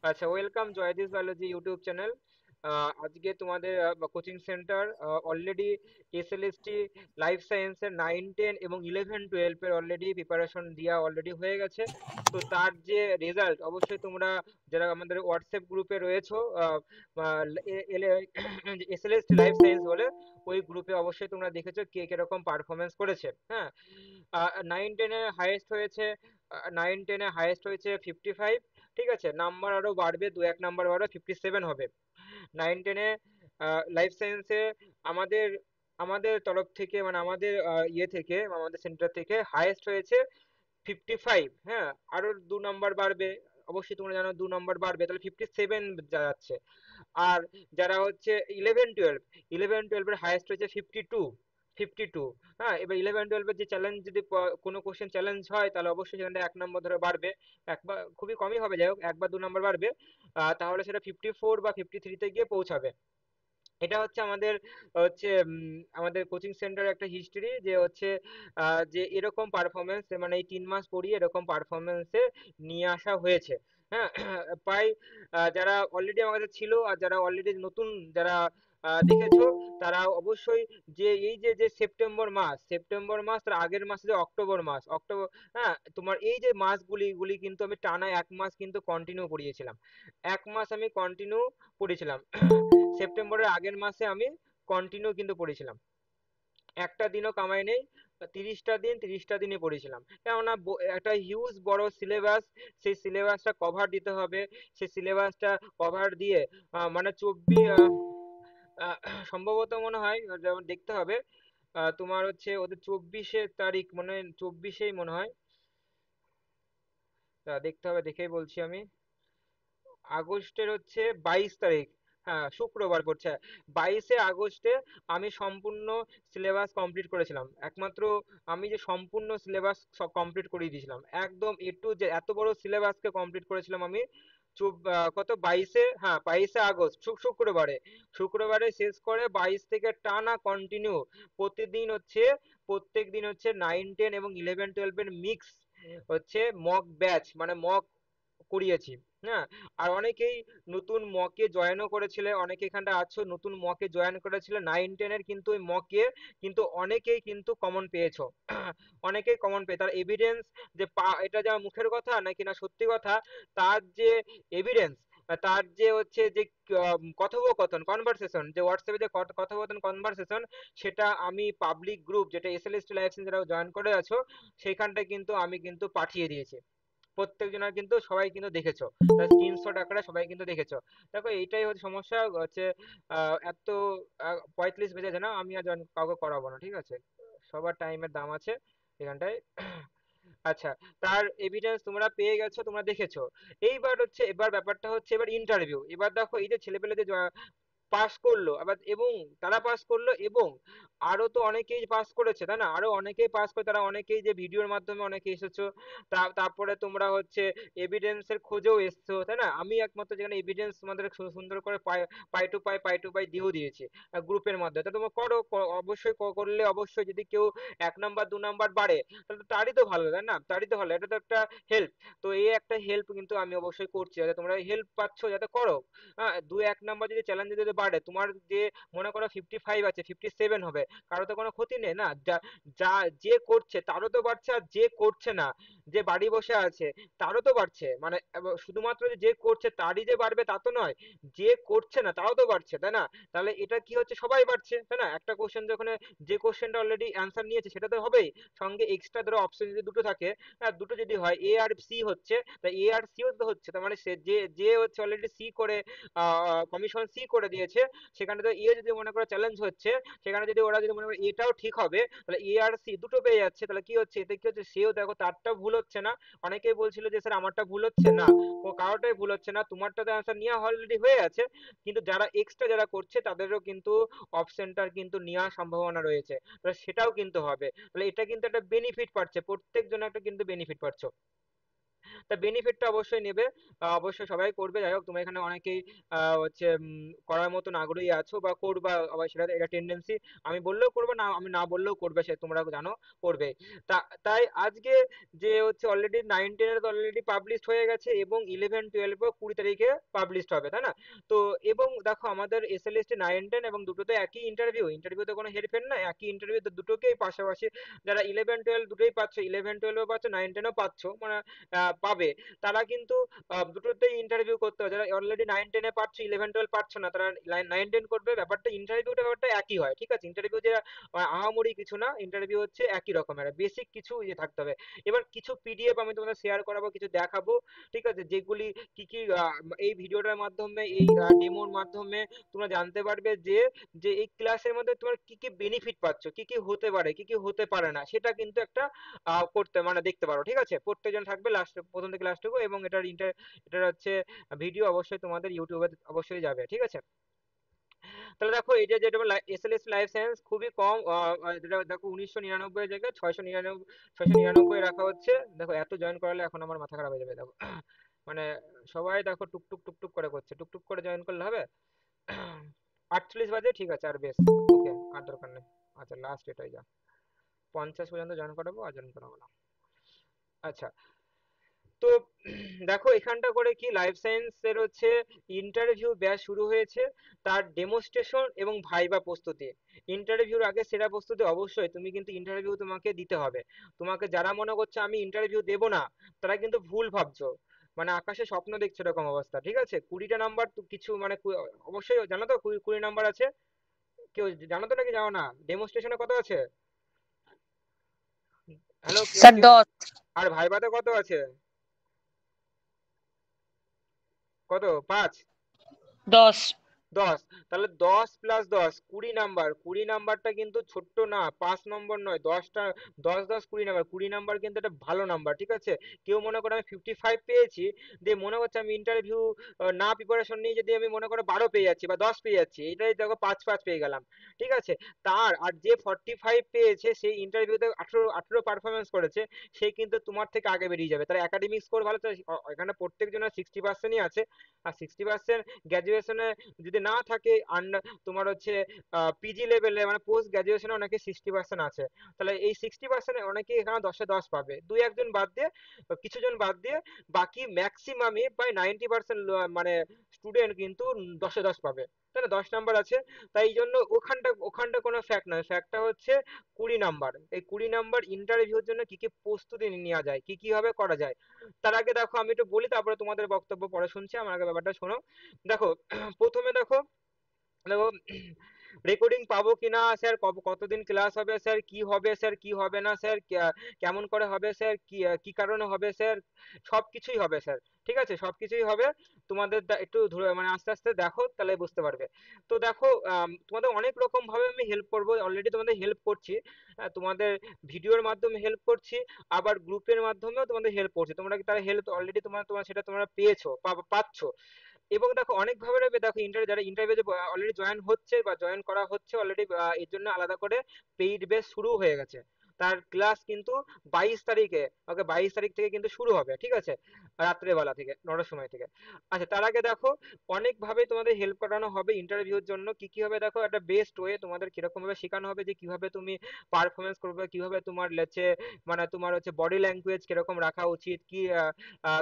আচ্ছা, welcome জয়দীশ biology YouTube channel. আজকে তোমাদের coaching centre already SLST life সায়েন্সের 9, 10 এবং 11, 12 এর অলরেডি প্রিপারেশন দেওয়া অলরেডি হয়ে গেছে। তো তার যে রেজাল্ট অবশ্যই তোমরা যারা আমাদের হোয়াটসঅ্যাপ গ্রুপে রয়েছো, এসএলএসটি লাইফ সায়েন্স বলে ওই গ্রুপে অবশ্যই তোমরা দেখেছো কে কিরকম পারফরমেন্স করেছে। হ্যাঁ, 9, 10-এ হাইয়েস্ট হয়েছে, 9, 10-এ হাইয়েস্ট হয়েছে 55। ঠিক আছে, নাম্বার আরো বাড়বে, 2-1 নাম্বার বাড়বে, 57 হবে। 9, 10-এ লাইফ সায়েন্সে আমাদের আমাদের তরফ থেকে, মানে আমাদের ইয়ে থেকে, আমাদের সেন্টার থেকে হাইয়েস্ট হয়েছে 55। হ্যাঁ, আরো 2 নাম্বার বাড়বে, অবশ্যই তোমরা জানো 2 নাম্বার বাড়বে, তাহলে 57 যাচ্ছে। আর যারা হচ্ছে 11, 12 এর হাইয়েস্ট হয়েছে 52। হ্যাঁ, এবার 11, 12-এর যে চ্যালেঞ্জ, যদি কোনো কোশ্চেন চ্যালেঞ্জ হয় তাহলে অবশ্যই সেখানটা 1 নাম্বার ধরে বাড়বে। একবার খুবই কমই হবে, যাই হোক 1 বা 2 নাম্বার বাড়বে। তাহলে সেটা 54 বা 53-তে গিয়ে পৌঁছাবে। এটা হচ্ছে আমাদের আমাদের কোচিং সেন্টারের একটা হিস্ট্রি, যে হচ্ছে যে এরকম পারফরমেন্স, মানে এই 3 মাস পড়িয়ে এরকম পারফরমেন্সে নিয়ে আসা হয়েছে। হ্যাঁ, প্রায় যারা অলরেডি আমার কাছে ছিল আর যারা অলরেডি নতুন, যারা দেখেছো, তারা অবশ্যই যে এই যে যে সেপ্টেম্বর মাস তার আগের মাসে যে অক্টোবর, হ্যাঁ, তোমার এই যে মাসগুলি কিন্তু আমি টানা 1 মাস কিন্তু কন্টিনিউ পড়িয়েছিলাম। 1 মাস আমি কন্টিনিউ পড়েছিলাম। সেপ্টেম্বরের আগের মাসে আমি কন্টিনিউ কিন্তু পড়েছিলাম, একটা দিনও কামাই নেই। 30টা দিনই পড়েছিলাম, কেননা একটা হিউজ বড় সিলেবাস, সেই সিলেবাসটা কভার দিতে হবে। সেই সিলেবাসটা কভার দিয়ে মানে সম্ভবত মনে হয়, যেমন দেখতে হবে, তোমার হচ্ছে ওদের 24 তারিখ, মনে হয় 24-এই মনে হয়। দেখতে হবে, দেখেই বলছি আমি। আগস্টের হচ্ছে 22 তারিখ, হ্যাঁ শুক্রবার পড়ছে। 22শে আগস্টে আমি সম্পূর্ণ সিলেবাস কমপ্লিট করেছিলাম। একমাত্র আমি যে সম্পূর্ণ সিলেবাস সব কমপ্লিট করিয়ে দিয়েছিলাম, একদম এ টু যে এত বড় সিলেবাসকে কমপ্লিট করেছিলাম আমি। কত, 22-এ, হ্যাঁ 22শে আগস্ট, শুক্রবারে শুক্রবারে শেষ করে 22 থেকে টানা কন্টিনিউ প্রতিদিন হচ্ছে, প্রত্যেক দিন হচ্ছে 9, 10 এবং 11, 12-এর মিক্স হচ্ছে মক ব্যাচ, মানে মক করিয়েছি। হ্যাঁ, আর অনেকেই নতুন মকে জয়েনও করেছিলে, অনেকে এখানটা আছো নতুন মকে জয়েন করেছিলে 9, 10-এর, কিন্তু ওই মকে কিন্তু অনেকেই কিন্তু কমন পেয়েছো। অনেকেই কমন পেয়ে, তার এভিডেন্স, যে এটা যা মুখের কথা নাকি না সত্যি কথা, তার যে এভিডেন্স, তার যে হচ্ছে যে কথোপকথন, কনভারসেশন, যে হোয়াটসঅ্যাপে যে কথোপকথন কনভারসেশন, সেটা আমি পাবলিক গ্রুপ, যেটা এসএলএসটি লাইভ যারা জয়েন করে আছো, সেইখানটা কিন্তু আমি কিন্তু পাঠিয়ে দিয়েছি। প্রত্যেকজনের কিন্তু সবাই কিন্তু দেখেছো, তার স্ক্রিনশট আকারে সবাই কিন্তু দেখেছো। দেখো এইটাই হচ্ছে সমস্যা হচ্ছে, এত 35 বেজেছে না, আমি আর কাউকে করাবো না, ঠিক আছে? সবার টাইমের দাম আছে এখানটায়। আচ্ছা, তার এভিডেন্স তোমরা পেয়ে গেছো, তোমরা দেখেছো। এইবার হচ্ছে, এবার ব্যাপারটা হচ্ছে এবার ইন্টারভিউ। এবার দেখো এই যে ছেলেপেলে যে পাস করলো আবার, এবং তারা পাস করলো, এবং আরো তো অনেকেই পাস করেছে, তাই না? আরো অনেকেই পাস করে, তারা অনেকেই যে ভিডিওর মাধ্যমে অনেকে এসেছো। তারপরে তোমরা হচ্ছে এভিডেন্সের খোঁজেও এসছো, তাই না? আমি একমাত্র যেখানে এভিডেন্স তোমাদের সুন্দর করে পাই টু পাই দিয়েও দিয়েছি গ্রুপের মাধ্যমে। তা তোমরা করো, অবশ্যই করলে অবশ্যই, যদি কেউ 1 নাম্বার 2 নাম্বার বাড়ে, তাহলে তো তারই তো ভালো, তাই না? তারই তো ভালো, এটা তো একটা হেল্প। তো এই একটা হেল্প কিন্তু আমি অবশ্যই করছি, যাতে তোমরা হেল্প পাচ্ছ যাতে করো। হ্যাঁ, 2-1 নাম্বার যদি চ্যালেঞ্জে যদি বাড়ে, তোমার যে মনে করো 55 আছে, 57 হবে, কারো তো কোনো ক্ষতি নেই না। যা যা যে করছে তারও তো বাড়ছে, আর যে করছে না, যে বাড়ি বসে আছে, তারও তো বাড়ছে। মানে শুধুমাত্র যে যে করছে তারই যে বাড়বে তা তো নয়, যে করছে না তারও তো বাড়ছে, তাই না? তাহলে এটা কি হচ্ছে, সবাই বাড়ছে, তাই না? একটা কোশ্চেন যখন, যে কোশ্চেনটা অলরেডি অ্যান্সার নিয়েছে সেটা তো হবেই, সঙ্গে এক্সট্রা ধরো অপশন যদি দুটো থাকে, হ্যাঁ দুটো যদি হয়, এ আর সি হচ্ছে, তা এ আর সিও তো হচ্ছে, তার মানে সে যে যে হচ্ছে অলরেডি সি করে, কমিশন সি করে দিয়েছে, সেখানে তো এ যদি মনে করো চ্যালেঞ্জ হচ্ছে, সেখানে যদি ওরা যদি মনে করে এটাও ঠিক হবে, তাহলে এ আর সি দুটো পেয়ে যাচ্ছে। তাহলে কি হচ্ছে, এতে কি হচ্ছে, সেও দেখো তারটা ভুল হচ্ছে না। অনেকেই বলছিল যে স্যার আমারটা ভুল হচ্ছে না, কারোটাই ভুল হচ্ছে না, তোমারটা তো অ্যান্সার নেওয়া অলরেডি হয়ে আছে। কিন্তু যারা এক্সট্রা যারা করছে তাদেরও কিন্তু অপশনটার কিন্তু নেওয়ার সম্ভাবনা রয়েছে, তাহলে সেটাও কিন্তু হবে। তাহলে এটা কিন্তু একটা বেনিফিট পাচ্ছে, প্রত্যেকজন একটা কিন্তু বেনিফিট পাচ্ছ। তা বেনিফিটটা অবশ্যই নেবে, অবশ্যই সবাই করবে। যাই হোক, তোমরা এখানে অনেকেই হচ্ছে করার মতন আগ্রহী আছো বা করবা, আবার সেটা এটা টেন্ডেন্সি, আমি বললেও করবে না, আমি না বললেও করবে, সে তোমরা জানো করবে। তা তাই আজকে যে হচ্ছে অলরেডি 9-10 এর অলরেডি পাবলিশড হয়ে গেছে, এবং 11-12 20 তারিখে পাবলিশড হবে, তাই না? তো এবং দেখো আমাদের এসএলএসটি 9-10 এবং দুটোতে একই ইন্টারভিউ, ইন্টারভিউতে কোনো হেরফের না, একই ইন্টারভিউ, দুটোকেই পাশাপাশি যারা 11-12 দুটোই পাচ্ছ, 11-12ও পাচ্ছ, 9-10ও পাচ্ছ, মানে পাবে, তারা কিন্তু দুটোতেই ইন্টারভিউ করতে হবে। যারা অলরেডি 9-10-এ পাচ্ছ, 11-12 পাচ্ছ না, তারা 9-10 করবে। ব্যাপারটা ইন্টারভিউটা ব্যাপারটা একই হয়, ঠিক আছে? ইন্টারভিউ যে আহামরি কিছু না, ইন্টারভিউ হচ্ছে একই রকমের, বেসিক কিছু ইয়ে থাকতে হবে। এবার কিছু পিডিএফ আমি তোমাদের শেয়ার করাবো, কিছু দেখাবো, ঠিক আছে, যেগুলি কি কি এই ভিডিওটার মাধ্যমে, এই ডেমোর মাধ্যমে তোমরা জানতে পারবে যে যে এই ক্লাসের মধ্যে তোমার কি কি বেনিফিট পাচ্ছ, কি কি হতে পারে, কি কি হতে পারে না, সেটা কিন্তু একটা করতে মানে দেখতে পারো, ঠিক আছে? প্রত্যেকজন থাকবে লাস্ট, প্রথম থেকে লাস্ট টুকু, এবং এটার হচ্ছে ভিডিও অবশ্যই তোমাদের ইউটিউবে অবশ্যই যাবে, ঠিক আছে? তাহলে দেখো এটা যেটা এসএলএস লাইফ সায়েন্স খুবই কম, যেটা দেখো 1999 এর জায়গায় 699 রাখা হচ্ছে। দেখো এত জয়েন করালে এখন আমার মাথা খারাপ হয়ে যাবে, দেখো মানে সবাই দেখো টুকটুক টুকটুক করে করছে, টুকটুক করে জয়েন করলে হবে? 48 বাজে, ঠিক আছে, আর বেশ, ওকে, আর দরকার নেই। আচ্ছা, লাস্ট এটাই যা, 50 পর্যন্ত জয়েন করাবো, আর জয়েন করাবো না। আচ্ছা, তো দেখো এখানটা করে কি, লাইফ সায়েন্সের হচ্ছে ইন্টারভিউ ব্যাচ শুরু হয়েছে, তার ডেমোস্ট্রেশন এবং ভাইবা প্রস্তুতি। ইন্টারভিউর আগে সেরা প্রস্তুতি অবশ্যই, তুমি কিন্তু ইন্টারভিউ তোমাকে দিতে হবে। তোমাকে যারা মনে করছে আমি ইন্টারভিউ দেবো না, তারা কিন্তু ভুল ভাবছো, মানে আকাশে স্বপ্ন দেখছো এরকম অবস্থা, ঠিক আছে? 20টা নাম্বার তো কিছু মানে অবশ্যই জানো তো, 20 নাম্বার আছে, কেউ জানো তো নাকি জানো না? ডেমোস্ট্রেশনে কত আছে? হ্যালো, কেউ স্যার কেউ 10। আর ভাইভাতে কত আছে? কত, 5? 10। 10, তাহলে 10 + 10 20 নাম্বার, 20 নাম্বারটা কিন্তু ছোট্ট না, 5 নম্বর নয়, 10টা, 10 10 20 নাম্বার, 20 নাম্বার কিন্তু একটা ভালো নাম্বার, ঠিক আছে? কেউ মনে করে আমি 55 পেয়েছি, দিয়ে মনে করছে আমি ইন্টারভিউ না প্রিপারেশন নিয়ে যদি আমি মনে করে 12 পেয়ে যাচ্ছি বা 10 পেয়ে যাচ্ছি, এটাই দেখো 5 5 পেয়ে গেলাম, ঠিক আছে? তার আর যে 45 পেয়েছে, সেই ইন্টারভিউতে 18 পারফরমেন্স করেছে, সে কিন্তু তোমার থেকে আগে বেরিয়ে যাবে, তার একাডেমিক স্কোর ভালো, তো এখানে প্রত্যেকজনের 60%ই আছে। আর 60% গ্র্যাজুয়েশনে যদি না থাকে, তোমার হচ্ছে পিজি লেভেলে মানে পোস্ট গ্রাজুয়েশনে অনেকে 60% আছে, তাহলে এই 60% অনেকে এখানে 10-এ 10 পাবে, দুই একজন বাদ দিয়ে, কিছু জন বাদ দিয়ে, বাকি ম্যাক্সিমামই প্রায় 90% মানে স্টুডেন্ট কিন্তু 10-এ 10 পাবে, তাই না? 10 নাম্বার আছে, তাই এই জন্য ওখানটা কোনো ফ্যাক্ট নয়, ফ্যাক্টটা হচ্ছে 20 নাম্বার। এই 20 নাম্বার ইন্টারভিউর জন্য কি কি প্রস্তুতি নেওয়া যায়, কি কি ভাবে করা যায়, তার আগে দেখো আমি একটু বলি, তারপরে তোমাদের বক্তব্য পরে শুনছি, আমার আগে ব্যাপারটা শোনো। দেখো প্রথমে দেখো, দেখো রেকর্ডিং পাবো কিনা স্যার, কতদিন ক্লাস হবে স্যার, কি হবে স্যার, কি হবে না স্যার, কেমন করে হবে স্যার, কি কি কারণে হবে স্যার, সবকিছুই হবে স্যার, ঠিক আছে? সবকিছুই হবে। তোমাদের একটু ধরে মানে আস্তে আস্তে দেখো, তাহলে বুঝতে পারবে। তো দেখো তোমাদের অনেক রকম ভাবে আমি হেল্প করবো, অলরেডি তোমাদের হেল্প করছি, তোমাদের ভিডিওর মাধ্যমে হেল্প করছি, আবার গ্রুপের মাধ্যমেও তোমাদের হেল্প করছি, তোমরা কি তার হেল্প অলরেডি তোমার তোমার সেটা তোমরা পেয়েছো, পাচ্ছ। এবং দেখো অনেক ভাবে দেখো যারা ইন্টারভিউতে অলরেডি জয়েন হচ্ছে বা জয়েন করা হচ্ছে অলরেডি, এর জন্য আলাদা করে পেইড বেস শুরু হয়ে গেছে। তার ক্লাস কিন্তু 22 তারিখে, ওকে, 22 তারিখ থেকে কিন্তু শুরু হবে, ঠিক আছে? রাত্রেবেলা থেকে 9টার সময় থেকে। আচ্ছা, তার আগে দেখো অনেক ভাবে তোমাদের হেল্প করানো হবে ইন্টারভিউর জন্য, কি কি হবে দেখো, একটা বেস্ট ওয়ে তোমাদের কিরকম ভাবে শেখানো হবে, যে কিভাবে তুমি পারফরমেন্স করবে, কিভাবে তোমার লেচে মানে তোমার হচ্ছে বডি ল্যাঙ্গুয়েজ কিরকম রাখা উচিত, কি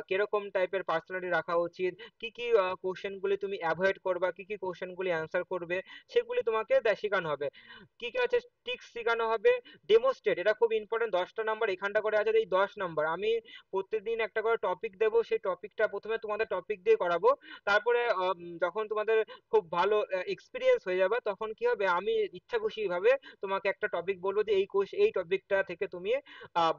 কিরকম টাইপের পার্সোনালিটি রাখা উচিত, কি কি কোশ্চেন গুলি তুমি অ্যাভয়েড করবা, কি কি কোশ্চেন গুলি অ্যান্সার করবে, সেগুলি তোমাকে শেখানো হবে। কি কি আছে, ট্রিক্স শেখানো হবে, ডেমোস্ট্রেট, এটা খুব ইম্পর্টেন্ট, 10টা নাম্বার এখানটা করে আছে, এই 10 নাম্বার আমি প্রত্যেকদিন একটা করে টপিক দেবো, সেই টপিকটা প্রথমে তোমাদের টপিক দিয়ে করাবো, তারপরে যখন তোমাদের খুব ভালো এক্সপিরিয়েন্স হয়ে যাবে, তখন কি হবে, আমি ইচ্ছা খুশি ভাবে তোমাকে একটা টপিক বলবো, যে এই টপিকটা থেকে তুমি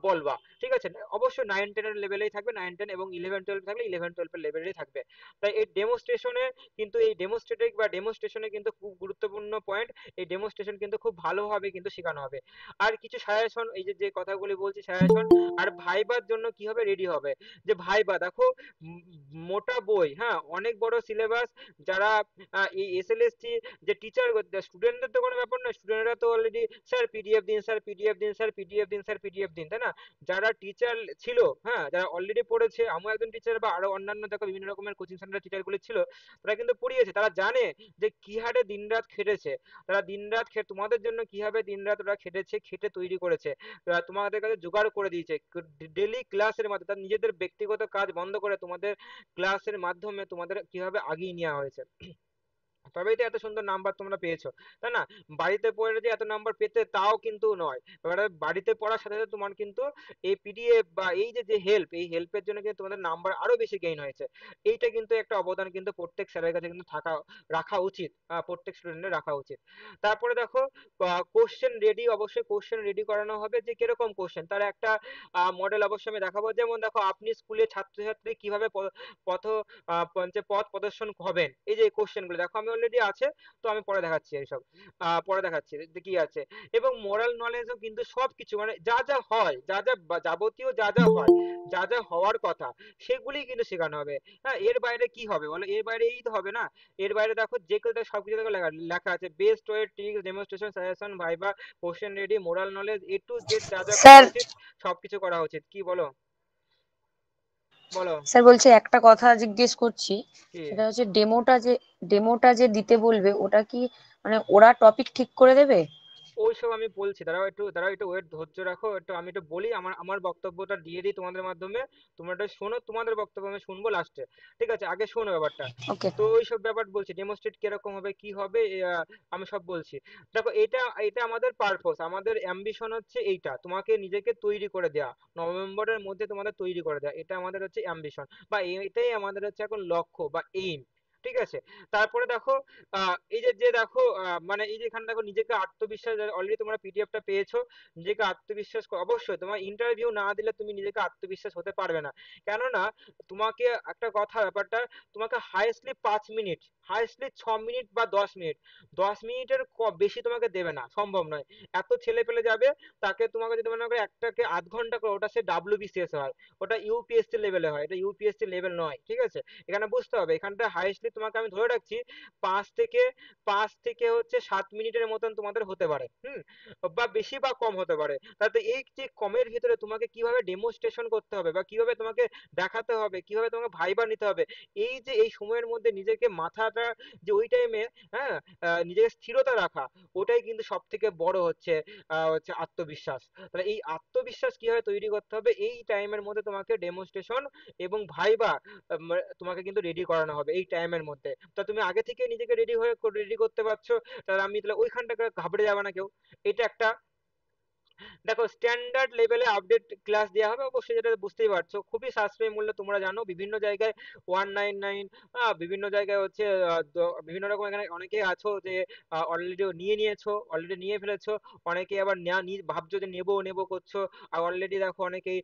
বলবা, ঠিক আছে? অবশ্যই 9-10 এর লেভেলেই থাকবে, 9-10, এবং 11-12 থাকলে 11-12 এর লেভেলেই থাকবে। তাই এই ডেমোস্ট্রেশনে কিন্তু, এই ডেমোস্ট্রেটিক বা ডেমোস্ট্রেশনে কিন্তু খুব গুরুত্বপূর্ণ পয়েন্ট, এই ডেমোস্ট্রেশন কিন্তু খুব ভালোভাবে কিন্তু শেখানো হবে। আর কিছু সাজেশন সাজেশন, এই যে যে কথাগুলি বলছি সাজেশন, আর ভাইবার জন্য কিভাবে রেডি হবে। যে ভাইবা দেখো, মোটা বই, হ্যাঁ, অনেক বড় সিলেবাস। যারা এই এসএলএসটি যে টিচার, স্টুডেন্টদের তো কোনো ব্যাপার নয়, স্টুডেন্টরা তো অলরেডি স্যার পিডিএফ দিন, স্যার পিডিএফ দিন, স্যার পিডিএফ দিন, স্যার পিডিএফ দিন, তাই না? যারা টিচার ছিল, হ্যাঁ, যারা অলরেডি পড়েছে, আমিও একজন টিচার, বা আরো অন্যান্য দেখো বিভিন্ন রকমের কোচিং সেন্টার টিচারগুলি ছিল, তারা কিন্তু পড়িয়েছে, তারা জানে যে কি হারে দিনরাত খেটেছে। তারা দিনরাত তোমাদের জন্য কিভাবে দিনরাত ওরা খেটেছে, খেটে তৈরি করেছে, তোমাদের কাছে জোগাড় করে দিয়েছে ডেলি ক্লাসের মাধ্যমে, তার নিজেদের ব্যক্তিগত কাজ বন্ধ করে তোমাদের ক্লাসের মাধ্যমে তোমাদের কিভাবে আগিয়ে নেওয়া হয়েছে। তবেই তো এত সুন্দর নাম্বার তোমরা পেয়েছো, তাই না? বাড়িতে পড়ে যে এত নাম্বার পেতে তাও কিন্তু নয়, এবারে বাড়িতে পড়ার সাথে সাথে তোমার কিন্তু এই পিডিএফ বা এই যে যে হেল্প, এই হেল্পের জন্য কিন্তু তোমাদের নাম্বার আরো বেশি গেইন হয়েছে। এইটা কিন্তু একটা অবদান কিন্তু প্রত্যেক স্যারের কাছে কিন্তু রাখা উচিত, প্রত্যেক স্টুডেন্টের রাখা উচিত। তারপরে দেখো, কোশ্চেন রেডি, অবশ্যই কোশ্চেন রেডি করানো হবে, যে কিরকম কোশ্চেন তার একটা মডেল অবশ্যই আমি দেখাবো। যেমন দেখো, আপনি স্কুলে ছাত্রছাত্রী কিভাবে পথ পথ প্রদর্শন হবেন, এই যে কোশ্চেন গুলো দেখো আমি অলরেডি আছে, তো আমি পরে দেখাচ্ছি এইসব, পরে দেখাচ্ছি যে কি আছে। এবং মোরাল নলেজও কিন্তু সবকিছু, মানে যা যা হয়, যা যা যাবতীয় যা যা হয়, যা যা হওয়ার কথা, সেগুলি কিন্তু শেখানো হবে। হ্যাঁ, এর বাইরে কি হবে বলো, এর বাইরে এই তো হবে না। এর বাইরে দেখো যে কেউ সবকিছু দেখো লেখা লেখা আছে, best way, tricks, demonstration, suggestion, viva, question ready, moral knowledge, A to Z যা যা করা স্যার, উচিত সবকিছু করা উচিত। কি বলো, বলো। স্যার বলছি একটা কথা জিজ্ঞেস করছি। কি? সেটা হচ্ছে ডেমোটা যে দিতে বলবে, ওটা কি মানে ওরা টপিক ঠিক করে দেবে? ওইসব আমি বলছি, দাঁড়াও একটু ওয়েট, ধৈর্য রাখো একটু, আমি একটু বলি, আমার আমার বক্তব্যটা দিয়ে দিই তোমাদের মাধ্যমে। তোমরা একটু শোনো, তোমাদের বক্তব্য আমি শুনবো লাস্টে, ঠিক আছে? আগে শোনো ব্যাপারটা। ওকে। তো ওইসব ব্যাপার বলছি, ডেমোস্ট্রেট কিরকম হবে, কি হবে, আমি সব বলছি। দেখো, এটা এটা আমাদের পারপোজ, আমাদের অ্যাম্বিশন হচ্ছে এইটা, তোমাকে নিজেকে তৈরি করে দেওয়া, নভেম্বরের মধ্যে তোমাদের তৈরি করে দেওয়া, এটা আমাদের হচ্ছে অ্যাম্বিশন, বা এটাই আমাদের হচ্ছে এখন লক্ষ্য বা এইম, ঠিক আছে? তারপরে দেখো, এই যে যে দেখো, মানে এই যে এখানে দেখো, নিজেকে আত্মবিশ্বাস, অলরেডি তোমরা পিডিএফটা পেয়েছো, নিজেকে আত্মবিশ্বাস অবশ্যই, তোমার ইন্টারভিউ না দিলে তুমি নিজেকে আত্মবিশ্বাস হতে পারবে না। কেননা তোমাকে একটা কথা, ব্যাপারটা, তোমাকে হাইয়েস্টলি 5 মিনিট, হাইয়েস্টলি 6 মিনিট বা 10 মিনিট, 10 মিনিটের বেশি তোমাকে দেবে না, সম্ভব নয়। এত ছেলে পেলে যাবে, তাকে তোমাকে যদি মনে করো একটাকে আধ ঘন্টা করে, ওটা সে ডাব্লিউবিসিএস হয়, ওটা ইউপিএসসি লেভেলে হয়, এটা ইউপিএসসি লেভেল নয়, ঠিক আছে? এখানে বুঝতে হবে, এখানটা হাইয়েস্টলি তোমাকে আমি ধরে রাখছি 5 থেকে 5 থেকে হচ্ছে 7 মিনিটের মতন তোমাদের হতে পারে, বা বেশি বা কম হতে পারে। তাতে এই যে কমের ভিতরে তোমাকে কিভাবে ডেমোস্ট্রেশন করতে হবে, বা কিভাবে তোমাকে দেখাতে হবে, কিভাবে তোমাকে ভাইবা নিতে হবে, এই যে এই সময়ের মধ্যে নিজেকে মাথাটা, যে ওই টাইমে, হ্যাঁ, নিজেকে স্থিরতা রাখা, ওটাই কিন্তু সব থেকে বড় হচ্ছে আত্মবিশ্বাস। তাহলে এই আত্মবিশ্বাস কিভাবে তৈরি করতে হবে, এই টাইমের মধ্যে তোমাকে ডেমোস্ট্রেশন এবং ভাইবা তোমাকে কিন্তু রেডি করানো হবে এই টাইমের মধ্যে। তা তুমি আগে থেকে নিজেকে রেডি করতে পারছো, তাহলে আমি তাহলে ওইখানটাকে ঘাবড়ে যাবে না কেউ। এটা একটা। দেখো, স্ট্যান্ডার্ড লেভেলে আপডেট ক্লাস দেওয়া হবে অবশ্যই, যেটা বুঝতেই পারছো, খুবই সাশ্রয়ী মূল্যে, তোমরা জানো বিভিন্ন জায়গায় 199, বিভিন্ন জায়গায় হচ্ছে বিভিন্ন রকম, এখানে অনেকেই আছো যে অলরেডি নিয়ে নিয়েছো, অলরেডি নিয়ে ফেলেছো, অনেকে আবার ভাবছো যে নেবো নেবো করছো, আর অলরেডি দেখো অনেকেই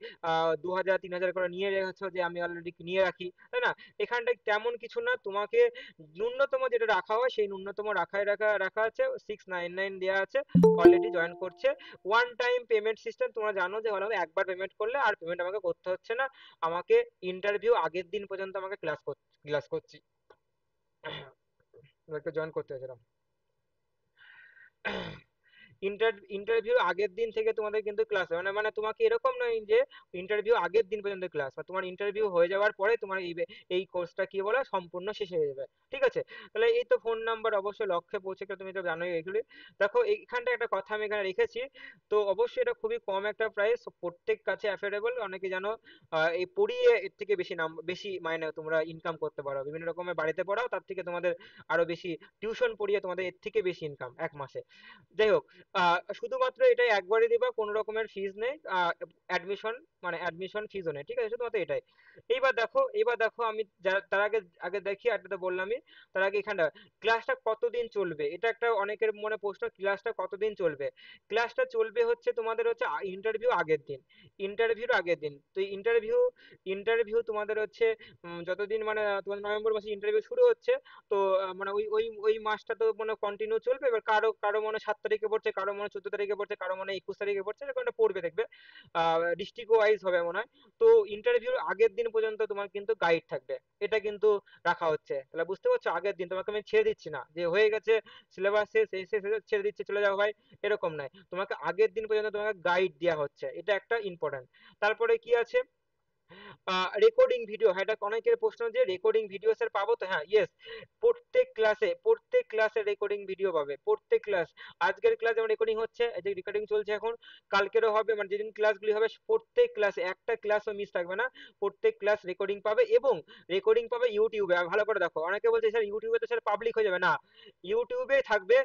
2000 3000 করে নিয়ে রেখেছো, যে আমি অলরেডি নিয়ে রাখি, তাই না? এখানটায় তেমন কিছু না, তোমাকে ন্যূনতম যেটা রাখা হয় সেই ন্যূনতম রাখা রাখা আছে, 699 দেওয়া আছে, অলরেডি জয়েন করছে। ওয়ান টাইম পেমেন্ট সিস্টেম, তোমরা জানো যে ভালো, একবার পেমেন্ট করলে আর পেমেন্ট আমাকে করতে হচ্ছে না, আমাকে ইন্টারভিউ আগের দিন পর্যন্ত আমাকে ক্লাস করছি, জয়েন করতে হয়েছিল। ইন্টারভিউ আগের দিন থেকে তোমাদের কিন্তু ক্লাস, মানে মানে তোমাকে এরকম নয় যে ইন্টারভিউ আগের দিন পর্যন্ত ক্লাস, বা তোমার ইন্টারভিউ হয়ে যাওয়ার পরে তোমার এই কোর্সটা কি বলে সম্পূর্ণ শেষ হয়ে যাবে, ঠিক আছে? তাহলে এই তো ফোন নাম্বার, অবশ্যই লক্ষ্যে পৌঁছে গেলে, তুমি তো জানোই এগুলি। দেখো, এইখানটা একটা কথা আমি এখানে রেখেছি, তো অবশ্যই এটা খুবই কম একটা প্রাইস, প্রত্যেক কাছে অ্যাফোর্ডেবল, অনেকে জানো এই পড়িয়ে এর থেকে বেশি মাইনে তোমরা ইনকাম করতে পারো, বিভিন্ন রকমের বাড়িতে পড়াও, তার থেকে তোমাদের আরো বেশি টিউশন পড়িয়ে তোমাদের এর থেকে বেশি ইনকাম এক মাসে। যাই হোক, শুধুমাত্র এটাই একবারই দিবা, কোনো রকমের ফিজ নেই, অ্যাডমিশন, মানে অ্যাডমিশন ফিজও নেই, ঠিক আছে? শুধুমাত্র এটাই। এইবার দেখো আমি তার আগে আগে দেখি, আর তো বললামই, তার আগে এখানটা ক্লাসটা কতদিন চলবে, এটা একটা অনেকের মনে প্রশ্ন, ক্লাসটা কতদিন চলবে। ক্লাসটা চলবে হচ্ছে তোমাদের হচ্ছে ইন্টারভিউ আগের দিন, ইন্টারভিউর আগের দিন, তো ইন্টারভিউ তোমাদের হচ্ছে যতদিন, মানে তোমাদের নভেম্বর মাসে ইন্টারভিউ শুরু হচ্ছে, তো মানে ওই ওই ওই মাসটা তো মানে কন্টিনিউ চলবে। এবার কারো কারো মনে 7 তারিখে পড়ছে, কারো কারো মনে হয় 14 তারিখে পড়ছে, কারো মনে হয় 21 তারিখে পড়ছে, এরকম একটা পড়বে দেখবে। ডিস্ট্রিক্ট ওয়াইজ হবে মনে হয়। তো ইন্টারভিউর আগের দিন পর্যন্ত তোমার কিন্তু গাইড থাকবে, এটা কিন্তু রাখা হচ্ছে। তাহলে বুঝতে পারছো, আগের দিন তোমাকে আমি ছেড়ে দিচ্ছি না যে হয়ে গেছে সিলেবাস শেষ, শেষ শেষ হয়ে ছেড়ে দিচ্ছে চলে যাও ভাই, এরকম নয়। তোমাকে আগের দিন পর্যন্ত তোমাকে গাইড দেওয়া হচ্ছে, এটা একটা ইম্পর্টেন্ট। তারপরে কি আছে, রেকর্ডিং ভিডিও। হ্যাঁ, এটা অনেকের প্রশ্ন যে রেকর্ডিং ভিডিও স্যার পাবো তো? হ্যাঁ, ইয়েস, প্রত্যেক ক্লাসে রেকর্ডিং ভিডিও পাবে, প্রত্যেক ক্লাস। আজকের ক্লাস যেমন রেকর্ডিং হচ্ছে, এই যে রেকর্ডিং চলছে এখন, কালকেরও হবে, মানে যেদিন ক্লাসগুলি হবে প্রত্যেক ক্লাসে একটা ক্লাসও মিস থাকবে না, প্রত্যেক ক্লাস রেকর্ডিং পাবে। এবং রেকর্ডিং পাবে ইউটিউবে। আর ভালো করে দেখো, অনেকে বলছে স্যার ইউটিউবে তো স্যার পাবলিক হয়ে যাবে, না, ইউটিউবে থাকবে,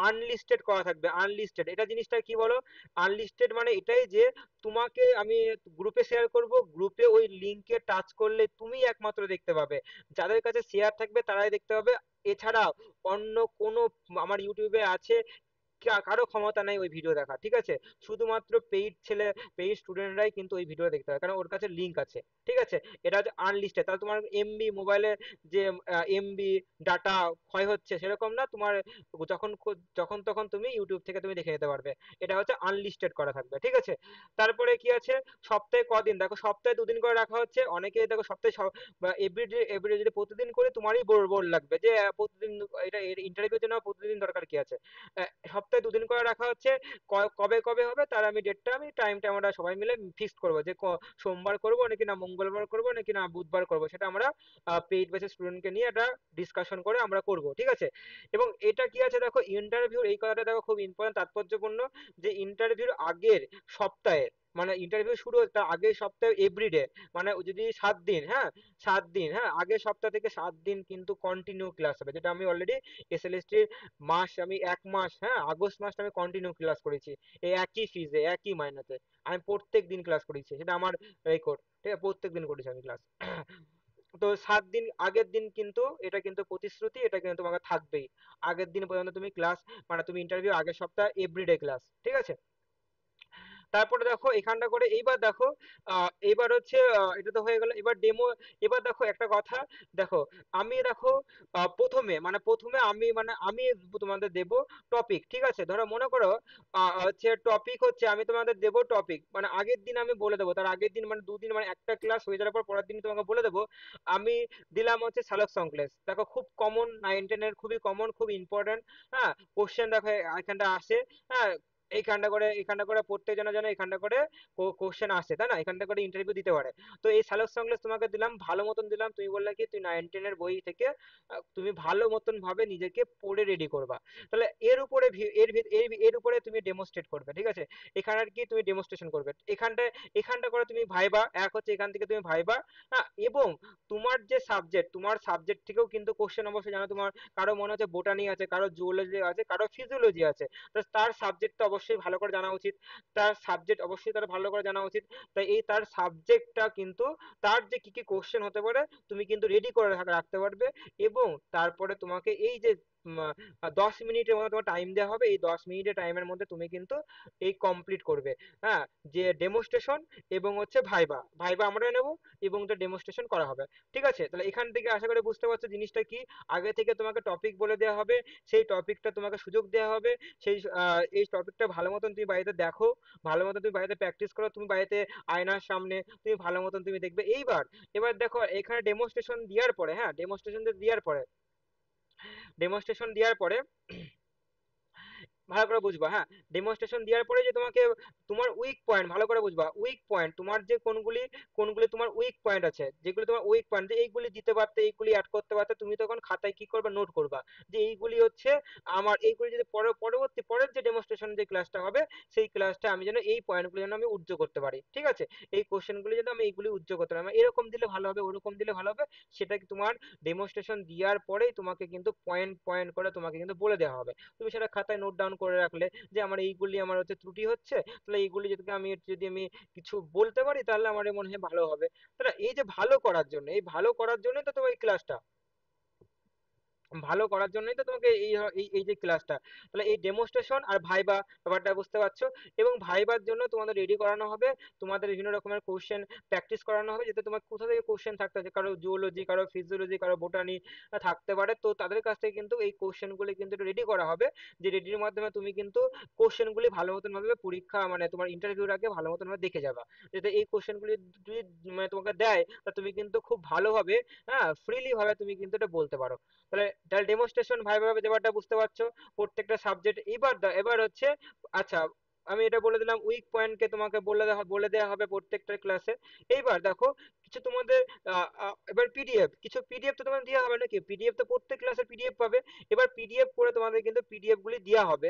আনলিস্টেড করা থাকবে, আনলিস্টেড। এটা জিনিসটা কি বলো? আনলিস্টেড মানে এটাই যে তোমাকে আমি গ্রুপে শেয়ার করব, গ্রুপে ওই লিংকে টাচ করলে তুমি একমাত্র দেখতে পাবে, যাদের কাছে শেয়ার থাকবে তারাই দেখতে পাবে। এছাড়া অন্য কোনো, আমার ইউটিউবে আছে, কারো ক্ষমতা নাই ওই ভিডিও দেখা, ঠিক আছে? শুধুমাত্র পেইড স্টুডেন্টরাই কিন্তু ওই ভিডিও দেখতে পাবে, কারণ ওর কাছে লিংক আছে, ঠিক আছে? এটা হচ্ছে আনলিস্টেড। তাহলে তোমার এমবি মোবাইলে যে এমবি ডাটা ক্ষয় হচ্ছে সেরকম না, তোমার যখন তখন তুমি ইউটিউব থেকে তুমি দেখে নিতে পারবে। এটা হচ্ছে আনলিস্টেড করা থাকবে, ঠিক আছে? তারপরে কি আছে, সপ্তাহে কদিন, দেখো সপ্তাহে 2 দিন করে রাখা হচ্ছে। অনেকে দেখো সপ্তাহে এভরিডে এভরিডে যদি প্রতিদিন করে তোমারই বোর বোর লাগবে যে প্রতিদিন, এটা ইন্টারভিউর জন্য প্রতিদিন দরকার কি আছে? সপ্তাহে 2 দিন করে রাখা হচ্ছে। কবে কবে হবে তার আমি ডেটটা, আমি টাইমটা আমরা সবাই মিলে ফিক্সড করবো যে সোমবার করবো নাকি না মঙ্গলবার করবো নাকি না বুধবার করবো, সেটা আমরা পেইড ব্যাচের স্টুডেন্টকে নিয়ে একটা ডিসকাশন করে আমরা করব, ঠিক আছে? এবং এটা কি আছে দেখো, ইন্টারভিউর এই কথাটা দেখো খুব ইম্পর্টেন্ট, তাৎপর্যপূর্ণ, যে ইন্টারভিউর আগের সপ্তাহে, মানে ইন্টারভিউ শুরু হচ্ছে তার আগের সপ্তাহে এভরিডে, মানে যদি 7 দিন, হ্যাঁ, 7 দিন, হ্যাঁ, আগের সপ্তাহ থেকে 7 দিন কিন্তু কন্টিনিউ ক্লাস হবে, যেটা আমি অলরেডি এসএলএসটি মাস, আমি 1 মাস, হ্যাঁ, আগস্ট মাসটা আমি কন্টিনিউ ক্লাস করেছি, এই একই ফিজে একই মাইনাতে। আমি প্রত্যেক দিন ক্লাস করেছি, সেটা আমার রেকর্ড, ঠিক আছে? প্রত্যেক দিন করেছি আমি ক্লাস। তো 7 দিন আগের দিন কিন্তু, এটা কিন্তু প্রতিশ্রুতি, এটা কিন্তু তোমাকে থাকবেই। আগের দিন পর্যন্ত তুমি ক্লাস, মানে তুমি ইন্টারভিউ আগের সপ্তাহ এভরিডে ক্লাস, ঠিক আছে? তারপরে দেখো এখানটা করে, এইবার দেখো এবার হচ্ছে এটা তো হয়ে গেল, এবার ডেমো। এবার দেখো একটা কথা, দেখো আমি দেখো প্রথমে আমি তোমাদের দেব টপিক, ঠিক আছে? ধরো মনে করো হচ্ছে টপিক হচ্ছে, আমি তোমাদের দেব টপিক, মানে আগের দিন আমি বলে দেবো, তার আগের দিন মানে 2 দিন, মানে একটা ক্লাস হয়ে যাওয়ার পর পরের দিন তোমাকে বলে দেবো। আমি দিলাম হচ্ছে শালক সংশ্লেষ, দেখো খুব কমন, 9-10 এর খুবই কমন, খুব ইম্পর্টেন্ট। হ্যাঁ, কোশ্চেন দেখো এখানটা আসে, হ্যাঁ, এইখানটা করে প্রত্যেকজনের জন্য এখানটা করে কোশ্চেন আসে, তাই না? এখানটা করে ইন্টারভিউ দিতে পারে। তো এই শালক সংশ্লেষ তোমাকে দিলাম, ভালো মতন দিলাম, তুমি বললে কি তুই 9-10 এর বই থেকে তুমি ভালো মতন ভাবে নিজেকে পড়ে রেডি করবা। তাহলে এর উপরে এর উপরে তুমি ডেমোস্ট্রেট করবে, ঠিক আছে? এখানে আর কি তুমি ডেমোস্ট্রেশন করবে, এখানটা করে তুমি ভাইবা, এক হচ্ছে এখান থেকে তুমি ভাইবা। হ্যাঁ, এবং তোমার সাবজেক্ট থেকেও কিন্তু কোশ্চেন অবশ্যই জানো। তোমার কারো মনে হচ্ছে বোটানি আছে, কারো জুওলজি আছে, কারো ফিজিওলজি আছে, তো তার সাবজেক্টটা অবশ্যই ভালো করে জানা উচিত। তার সাবজেক্ট অবশ্যই তার ভালো করে জানা উচিত। তাই এই তার সাবজেক্টটা কিন্তু, তার যে কি কি কোশ্চেন হতে পারে তুমি কিন্তু রেডি করে রাখতে পারবে। এবং তারপরে তোমাকে এই যে 10 মিনিটের মতো তোমার টাইম দেওয়া হবে, এই 10 মিনিটের টাইমের মধ্যে তুমি কিন্তু এই কমপ্লিট করবে। হ্যাঁ, যে ডেমোস্ট্রেশন এবং হচ্ছে ভাইবা, ভাইবা আমরা নেব এবং এটা ডেমোস্ট্রেশন করা হবে, ঠিক আছে? তাহলে এখান থেকে আশা করি বুঝতে পারছো জিনিসটা কি। আগে থেকে তোমাকে টপিক বলে দেওয়া হবে, সেই টপিকটা তোমাকে সুযোগ দেওয়া হবে, এই টপিকটা ভালো মতন তুমি বাড়িতে দেখো, ভালো মতন তুমি বাড়িতে প্র্যাকটিস করো, তুমি বাড়িতে আয়নার সামনে তুমি ভালো মতন তুমি দেখবে। এবার দেখো এখানে ডেমোস্ট্রেশন দেওয়ার পরে, হ্যাঁ, ডেমোস্ট্রেশন দেওয়ার পরে ভালো করে বুঝবা, হ্যাঁ, ডেমনস্ট্রেশন দেওয়ার পরে যে তোমাকে তোমার উইক পয়েন্ট ভালো করে বুঝবা, উইক পয়েন্ট তোমার যে কোনগুলি কোনগুলি তোমার উইক পয়েন্ট আছে, যেগুলো তোমার উইক পয়েন্ট, যে এইগুলি দিতে পারতে, এইগুলি অ্যাড করতে পারতে, তুমি তখন খাতায় কি করবে, নোট করবা যে এইগুলি হচ্ছে আমার, এইগুলি যদি পরের যে ডেমনস্ট্রেশন যে ক্লাসটা হবে, সেই ক্লাসটা আমি যেন এই পয়েন্টগুলি যেন আমি উজ্জ্ব করতে পারি, ঠিক আছে? এই কোশ্চেনগুলি যেন আমি এইগুলি উজ্জ্ব করতে পারি, আমার এরকম দিলে ভালো হবে, ওরকম দিলে ভালো হবে, সেটা কি তোমার ডেমনস্ট্রেশন দেওয়ার পরেই তোমাকে কিন্তু পয়েন্ট পয়েন্ট করে তোমাকে কিন্তু বলে দেওয়া হবে। তুমি সেটা খাতায় নোট ডাউন করে রাখলে যে আমার এইগুলি আমার হচ্ছে ত্রুটি হচ্ছে, তাহলে এইগুলি যদি আমি কিছু বলতে পারি তাহলে আমার মনে হয় ভালো হবে। তাহলে এই যে ভালো করার জন্য, এই ভালো করার জন্য তো তোমার এই ক্লাসটা। ভালো করার জন্যই তো তোমাকে এই যে ক্লাসটা। তাহলে এই ডেমনস্ট্রেশন আর ভাইবা ব্যাপারটা বুঝতে পারছো। এবং ভাইবার জন্য তোমাদের রেডি করানো হবে, তোমাদের বিভিন্ন রকমের কোশ্চেন প্র্যাকটিস করানো হবে, যাতে তোমার কোথা থেকে কোশ্চেন থাকতে আছে, কারো জুওলজি, কারো ফিজিওলজি, কারো বোটানি থাকতে পারে। তো তাদের কাছ থেকে কিন্তু এই কোশ্চেনগুলি কিন্তু রেডি করা হবে, যে রেডির মাধ্যমে তুমি কিন্তু কোশ্চেনগুলি ভালো মতন ভাবে পরীক্ষা মানে তোমার ইন্টারভিউর আগে ভালো মতন ভাবে দেখে যাবা, যাতে এই কোশ্চেনগুলি যদি মানে তোমাকে দেয়, তা তুমি কিন্তু খুব ভালোভাবে, হ্যাঁ, ফ্রিলি ভাবে তুমি কিন্তু এটা বলতে পারো। তাহলে তাহলে ডেমনস্ট্রেশন ভাইভা ব্যাপারটা বুঝতে পারছো প্রত্যেকটা সাবজেক্ট। এবার হচ্ছে, আচ্ছা, আমি এটা বলে দিলাম উইক পয়েন্টকে তোমাকে বলে দেওয়া হবে প্রত্যেকটা ক্লাসে। এইবার দেখো কিছু তোমাদের এবার পিডিএফ, কিছু পিডিএফ তো তোমাদের দেওয়া হবে নাকি, পিডিএফ তো প্রত্যেক ক্লাসে পিডিএফ পাবে। এবার পিডিএফ করে তোমাদের কিন্তু পিডিএফ গুলি দেওয়া হবে।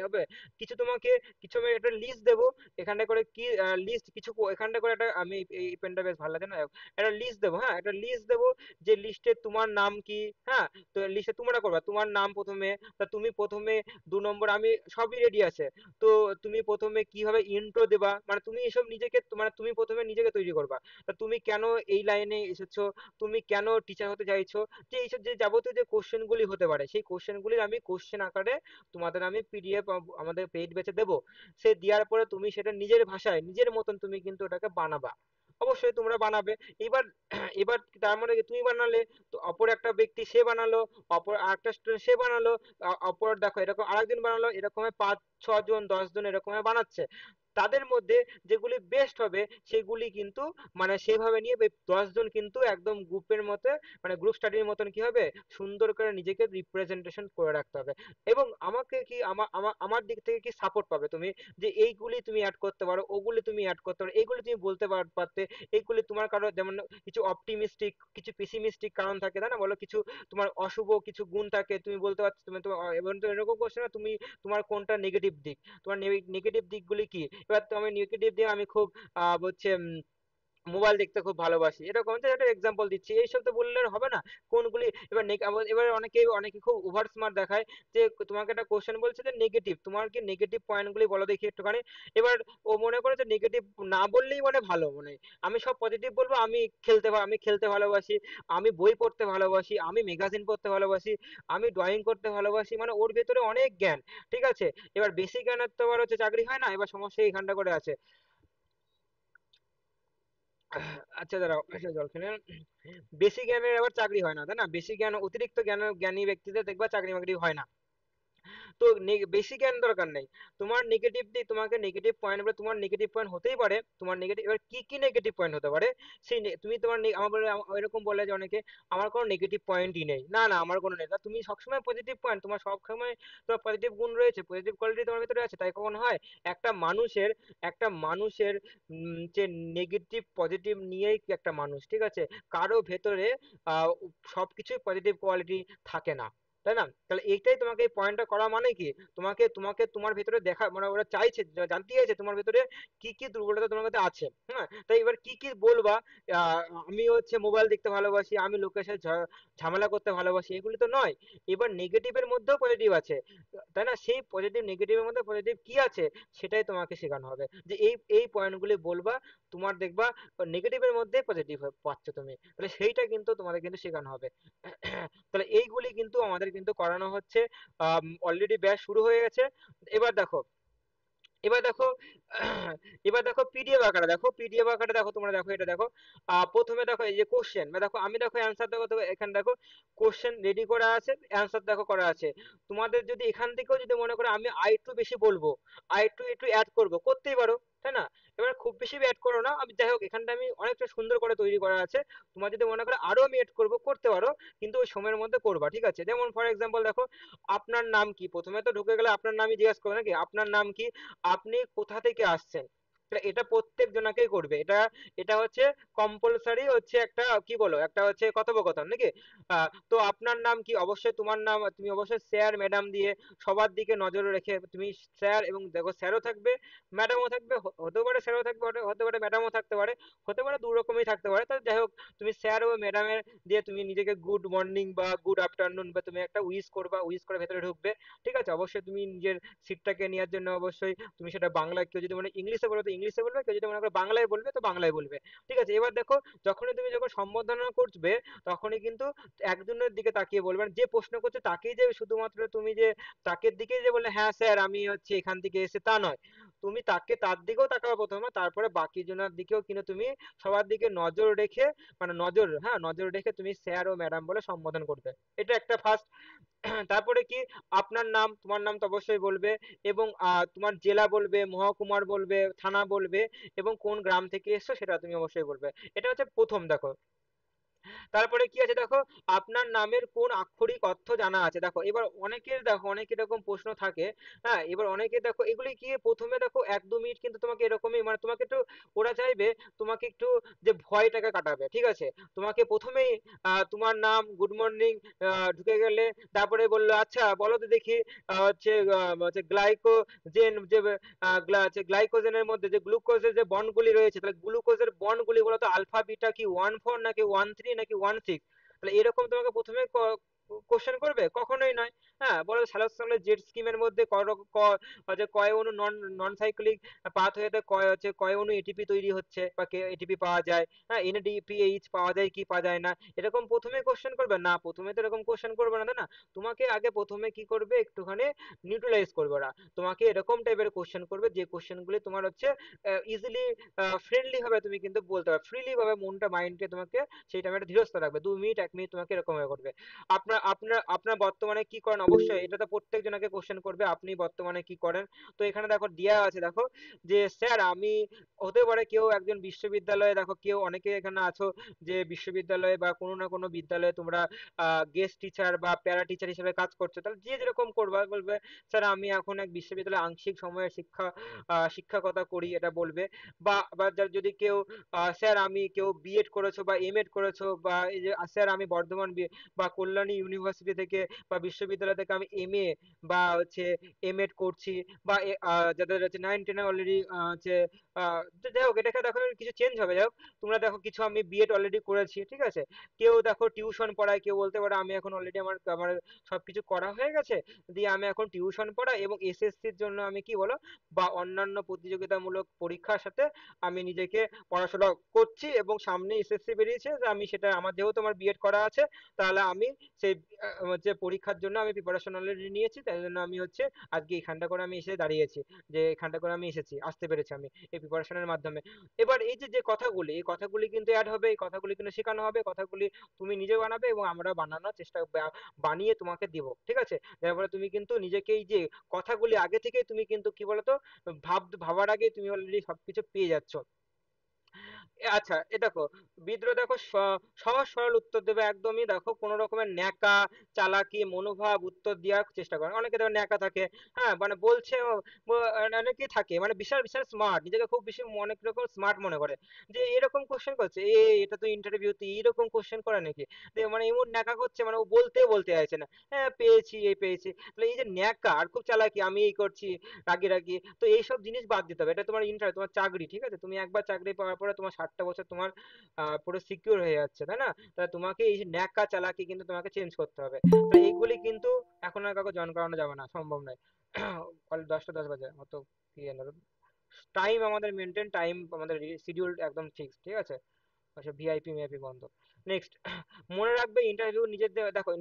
কিছু তোমাকে, কিছু আমি একটা লিস্ট দেবো, এখানটা করে কি লিস্ট কিছু এখানটা করে একটা, আমি এই পেনটা বেশ ভালো লাগে না, একটা লিস্ট দেবো, হ্যাঁ, একটা লিস্ট দেবো, যে লিস্টে তোমার নাম কি, হ্যাঁ, তো লিস্টে তোমরা করবা তোমার নাম প্রথমে। তা তুমি প্রথমে 2 নম্বর, আমি সবই রেডি আছে। তো তুমি প্রথমে কিভাবে ইন্ট্রো দেবা, মানে তুমি এসব নিজেকে, মানে তুমি প্রথমে নিজেকে তৈরি করবা। তা তুমি কেন এই লাইনে এসেছো, তুমি কেন টিচার হতে চাইছো, যে এইসব যে যাবতীয় যে কোশ্চেন গুলি হতে পারে, সেই কোশ্চেন গুলির আমি কোশ্চেন আকারে তোমাদের আমি পিডিএফ আমাদের পেইড বেচে দেবো। সে দেওয়ার পরে তুমি সেটা নিজের ভাষায় নিজের মতন তুমি কিন্তু ওটাকে বানাবা। অবশ্যই তোমরা বানাবে। এবার এবার তার মানে কি, তুমি বানালে, তো অপর একটা ব্যক্তি সে বানালো, অপর আরেকটা স্টুডেন্ট সে বানালো, অপর দেখো এরকম আরেকজন বানালো, এরকম 5 6 জন 10 জন এরকম বানাচ্ছে। তাদের মধ্যে যেগুলি বেস্ট হবে সেগুলি কিন্তু মানে সেভাবে নিয়ে 10 জন কিন্তু একদম গ্রুপের মতো, মানে গ্রুপ স্টাডির মতন কি হবে, সুন্দর করে নিজেকে রিপ্রেজেন্টেশন করে রাখতে হবে। এবং আমাকে কি আমার দিক থেকে কি সাপোর্ট পাবে তুমি, যে এইগুলি তুমি অ্যাড করতে পারো, ওগুলি তুমি অ্যাড করতে পারো, এইগুলি তুমি বলতে পারতে। এইগুলি তোমার কারো যেমন কিছু অপটিমিস্টিক, কিছু পেসিমিস্টিক কারণ থাকে, তাই না, বলো, কিছু তোমার অশুভ কিছু গুণ থাকে, তুমি বলতে পারছো, তুমি তোমার এবং তো এরকম কোশ্চেন না, তুমি তোমার কোনটা নেগেটিভ দিক, তোমার নেগেটিভ দিকগুলি কি। এবার তো আমি নেগেটিভ দিয়ে আমি খুব হচ্ছে মোবাইল দেখতে খুব ভালোবাসি, এরকম যে একটা এক্সাম্পল দিচ্ছি, এইসব তো বললে হবে না। কোনগুলি এবার এবার অনেকে অনেকে খুব ওভার স্মার্ট দেখায়, যে তোমাকে একটা কোশ্চেন বলছে যে নেগেটিভ, তোমার কি নেগেটিভ পয়েন্টগুলি বলো দেখি একটুখানি। এবার ও মনে করে যে নেগেটিভ না বললেই মানে ভালো, মানে আমি সব পজিটিভ বলবো, আমি খেলতে ভালোবাসি, আমি বই পড়তে ভালোবাসি, আমি ম্যাগাজিন পড়তে ভালোবাসি, আমি ড্রয়িং করতে ভালোবাসি, মানে ওর ভেতরে অনেক জ্ঞান। ঠিক আছে, এবার বেশি জ্ঞানের তো আবার হচ্ছে চাকরি হয় না, এবার সমস্যা এইখানটা করে আছে। আচ্ছা দাঁড়াও, একটা জল খেলে। বেশি জ্ঞানের আবার চাকরি হয় না, তাই না, বেশি জ্ঞান, অতিরিক্ত জ্ঞানী ব্যক্তিদের দেখবা চাকরি বাকরি হয় না। তো বেশি জ্ঞান দরকার নেই। তোমার নেগেটিভ দিক, তোমাকে নেগেটিভ পয়েন্ট বলে, তোমার নেগেটিভ পয়েন্ট হতেই পারে, তোমার নেগেটিভ, এবার কি কি নেগেটিভ পয়েন্ট হতে পারে, সেই তুমি তোমার আমার বলে এরকম বলে যে অনেকে, আমার কোনো নেগেটিভ পয়েন্টই নেই, না না আমার কোনো নেই। তা তুমি সবসময় পজিটিভ পয়েন্ট, তোমার সবসময় তোমার পজিটিভ গুণ রয়েছে, পজিটিভ কোয়ালিটি তোমার ভিতরে আছে, তাই কখন হয় একটা মানুষের, একটা মানুষের যে নেগেটিভ পজিটিভ নিয়েই কি একটা মানুষ, ঠিক আছে, কারো ভেতরে আহ সবকিছুই পজিটিভ কোয়ালিটি থাকে না, তাই না। তাহলে এইটাই তোমাকে এই পয়েন্টটা করা মানে কি, তোমাকে তোমাকে তোমার ভিতরে দেখা, মানে ওরা চাইছে, জানতে চাইছে তোমার ভিতরে কি কি দুর্বলতা তোমার মধ্যে আছে, হ্যাঁ, তাই এবার কি কি বলবা। আহ, আমি হচ্ছে মোবাইল দেখতে ভালোবাসি, আমি লোকের সাথে ঝামেলা করতে ভালোবাসি, এগুলি তো নয়। এবার নেগেটিভের মধ্যেও পজিটিভ আছে, তাই না, সেই পজিটিভ নেগেটিভের মধ্যে পজিটিভ কি আছে, সেটাই তোমাকে শেখানো হবে, যে এই এই পয়েন্টগুলি বলবা, তোমার দেখবা নেগেটিভের মধ্যে পজিটিভ পাচ্ছ তুমি, তাহলে সেইটা কিন্তু তোমাদের কিন্তু শেখানো হবে। তাহলে এইগুলি কিন্তু আমাদের কিন্তু করানো হচ্ছে, অলরেডি ব্যাচ শুরু হয়ে গেছে। এবার দেখো, এবার দেখো, এবার দেখো পিডিএফ আকারে, দেখো পিডিএফ আকারে, দেখো তোমরা দেখো, এটা দেখো, প্রথমে দেখো এই যে কোশ্চেন, দেখো আমি দেখো অ্যান্সার, দেখো তো এখানে দেখো কোশ্চেন রেডি করা আছে, অ্যান্সার দেখো করা আছে। তোমাদের যদি এখান থেকেও যদি মনে করো আমি একটু বেশি বলবো, একটু একটু অ্যাড করবো, করতেই পারো, তাই না। এবার খুব বেশি অ্যাড করো না, আমি যাই হোক এখানটা আমি অনেকটা সুন্দর করে তৈরি করা আছে। তোমার যদি মনে করো আরো আমি অ্যাড করবো, করতে পারো, কিন্তু ওই সময়ের মধ্যে করবা, ঠিক আছে। যেমন ফর এক্সাম্পল দেখো, আপনার নাম কি, প্রথমে তো ঢুকে গেলে আপনার নামই জিজ্ঞাসা করবে নাকি, আপনার নাম কি, আপনি কোথা থেকে আসছেন। এটা প্রত্যেক জনাকেই করবে, এটা এটা হচ্ছে কম্পালসারি, হচ্ছে একটা কি বলো, একটা হচ্ছে কথোপকথন নাকি। তো আপনার নাম কি, অবশ্যই তোমার নাম, তুমি অবশ্যই স্যার ম্যাডাম দিয়ে সবার দিকে নজর রেখে তুমি স্যার, এবং দেখো স্যারও থাকবে, ম্যাডামও থাকবে, হতেও পারে স্যারও থাকবে, হতে পারে ম্যাডামও থাকতে পারে, হতে পারে দু রকমই থাকতে পারে। তো যাই হোক, তুমি স্যার ও ম্যাডামের দিয়ে তুমি নিজেকে গুড মর্নিং বা গুড আফটারনুন বা তুমি একটা উইশ করবা, উইশ করে ভেতরে ঢুকবে। ঠিক আছে, অবশ্যই তুমি নিজের সিটটাকে নেওয়ার জন্য অবশ্যই তুমি সেটা বাংলা, কেউ যদি মানে ইংলিশে বলো তো ইংলিশে বলবে, কেউ যদি মনে করো বাংলায় বলবে তো বাংলায় বলবে। ঠিক আছে, এবার দেখো যখনই তুমি যখন সম্বোধনা করবে তখনই কিন্তু একজনের দিকে তাকিয়ে বলবে, মানে যে প্রশ্ন করছে তাকেই যে শুধুমাত্র তুমি যে তাকে দিকেই যে বললে হ্যাঁ স্যার আমি হচ্ছে এখান থেকে এসে, তা নয়। তুমি তাকে তার দিকেও তাকাবে প্রথমে, তারপরে বাকি জনের দিকেও কিন্তু তুমি সবার দিকে নজর রেখে, মানে নজর, হ্যাঁ নজর রেখে তুমি স্যার ও ম্যাডাম বলে সম্বোধন করবে। এটা একটা ফার্স্ট। তারপরে কি, আপনার নাম, তোমার নাম তো অবশ্যই বলবে, এবং তোমার জেলা বলবে, মহকুমার বলবে, থানা বলবে, এবং কোন গ্রাম থেকে এসছো সেটা তুমি অবশ্যই বলবে। এটা হচ্ছে প্রথম, দেখো। তারপরে কি আছে দেখো, আপনার নামের কোন আক্ষরিক অর্থ জানা আছে। দেখো এবার অনেকের, দেখো অনেক এরকম প্রশ্ন থাকে। হ্যাঁ, এবার অনেকে দেখো এগুলি কি প্রথমে দেখো 1-2 মিনিট কিন্তু তোমাকে এরকমই, মানে তোমাকে একটু, ওরা চাইবে তোমাকে একটু যে ভয়টাকে কাটাবে। ঠিক আছে, তোমাকে প্রথমেই তোমার নাম, গুড মর্নিং ঢুকে গেলে, তারপরে বললো আচ্ছা বলো তো দেখি হচ্ছে গ্লাইকোজেন যে গ্লাইকোজেনের মধ্যে যে গ্লুকোজের যে বন্ডগুলি রয়েছে, তাহলে গ্লুকোজের বন্ডগুলি বলতো আলফা বিটা কি 1-4 নাকি 1-3 নাকি 1-6। তাহলে এরকম তোমাকে প্রথমে কোশ্চেন করবে, কখনোই নয়। হ্যাঁ, বলো সালোকসংশ্লেষ জেট স্কিমের মধ্যে হচ্ছে কয় অণু নন নন সাইক্লিক পাথ হয়ে কয় অণু এটিপি তৈরি হচ্ছে বা এটিপি পাওয়া যায়। হ্যাঁ, এনএডিপিএইচ পাওয়া যায় কি পাওয়া যায় না, এরকম প্রথমে কোশ্চেন করবে না, প্রথমে তো এরকম কোশ্চেন করবে না, তাই না? তোমাকে আগে প্রথমে কি করবে, একটুখানি নিউট্রালাইজ করবে ওরা। তোমাকে এরকম টাইপের কোশ্চেন করবে যে কোশ্চেনগুলি তোমার হচ্ছে ইজিলি ফ্রেন্ডলি ভাবে তুমি কিন্তু বলতে পারবে, ফ্রিলি ভাবে মনটা মাইন্ডকে তোমাকে সেই টাইমে একটা ধীরস্থ রাখবে। 2 মিনিট 1 মিনিট তোমাকে এরকম ভাবে করবে। আপনার আপনার আপনার বর্তমানে কি করেন, অবশ্যই এটা তো প্রত্যেক জনকে কোশ্চেন করবে, আপনি বর্তমানে কি করেন। তো এখানে দেখো দেয়া আছে, দেখো যে স্যার আমি, হতে পারে কেউ একজন বিশ্ববিদ্যালয়ে, দেখো কেউ অনেকে এখানে আছো যে বিশ্ববিদ্যালয়ে বা কোনো না কোনো বিদ্যালয়ে তোমরা গেস্ট টিচার বা প্যারা টিচার হিসেবে কাজ করছো, তাহলে যে যেরকম করবা বলবে স্যার আমি এখন এক বিশ্ববিদ্যালয়ে আংশিক সময়ে শিক্ষকতা করি, এটা বলবে। বা যদি কেউ স্যার আমি, কেউ বিএড করেছো বা এমএড করেছো, বা এই যে স্যার আমি বর্ধমান বা কল্যাণী ইউনিভার্সিটি থেকে বা বিশ্ববিদ্যালয় থেকে আমি এমএ বা হচ্ছে এমএড করছি, বা যাদের হচ্ছে 9-10 অলরেডি হচ্ছে যাই হোক, এটাকে দেখো কিছু চেঞ্জ হবে। যাই হোক, তোমরা দেখো কিছু আমি বিএড অলরেডি করেছি, ঠিক আছে। কেউ দেখো টিউশন পড়ায়, কেউ বলতে পারে আমি এখন অলরেডি আমার আমার সবকিছু করা হয়ে গেছে, দিয়ে আমি এখন টিউশন পড়াই এবং এসএসসির জন্য আমি কি বলো বা অন্যান্য প্রতিযোগিতামূলক পরীক্ষার সাথে আমি নিজেকে পড়াশোনা করছি, এবং সামনে এসএসসি বেরিয়েছে, যে আমি সেটা, আমার যেহেতু আমার বিএড করা আছে, তাহলে আমি সেই হচ্ছে পরীক্ষার জন্য আমি প্রিপারেশন অলরেডি নিয়েছি, তাই জন্য আমি হচ্ছে আজকে এখানটা করে আমি এসে দাঁড়িয়েছি, যে এখানটা করে আমি এসেছি, আসতে পেরেছি আমি এই প্রিপারেশনের মাধ্যমে। এবার এই যে যে কথাগুলি, এই কথাগুলি কিন্তু অ্যাড হবে, এই কথাগুলি কিন্তু শেখানো হবে, কথাগুলি তুমি নিজে বানাবে এবং আমরা বানানোর চেষ্টা বানিয়ে তোমাকে দিব। ঠিক আছে, যার ফলে তুমি কিন্তু নিজেকে এই যে কথাগুলি আগে থেকে তুমি কিন্তু কি বলতো ভাবার আগে তুমি অলরেডি সবকিছু পেয়ে যাচ্ছ। আচ্ছা এ দেখো, বিদ্রোহ দেখো সহজ সরল উত্তর দেবে একদমই, দেখো কোনো রকমের ন্যাকা চালাকি মনোভাব উত্তর দেওয়ার চেষ্টা করে। অনেকে দেখো ন্যাকা থাকে, হ্যাঁ মানে বলছে অনেকেই থাকে মানে বিশাল বিশাল স্মার্ট, নিজেকে খুব বেশি অনেক রকম স্মার্ট মনে করে, যে এরকম কোশ্চেন করছে, এটা তো ইন্টারভিউতে এইরকম কোশ্চেন করে নাকি, মানে এমন ন্যাকা করছে, মানে ও বলতে চাইছে না, হ্যাঁ পেয়েছি এই পেয়েছি। তাহলে এই যে ন্যাকা আর খুব চালাকি, আমি এই করছি রাগি রাগি, তো এইসব জিনিস বাদ দিতে হবে। এটা তোমার তোমার চাকরি, ঠিক আছে, তুমি একবার চাকরি পাওয়ার পরে তোমার 60টা বছর তোমার পুরো সিকিউর হয়ে যাচ্ছে, তাই না? তাহলে তোমাকে এই যে ন্যাকা চালাকি কিন্তু তোমাকে চেঞ্জ করতে হবে। তো এইগুলি কিন্তু এখন আর কাউকে জয়েন করানো যাবে না, সম্ভব নয়। অলরেডি 10টা 10 বাজে অত কি জানো, টাইম আমাদের মেনটেন, টাইম আমাদের শিডিউল একদম ফিক্স, ঠিক আছে। আচ্ছা, ভিআইপি মিআইপি বন্ধ। নেক্সট, মনে রাখবে ইন্টারভিউ নিজের দেখো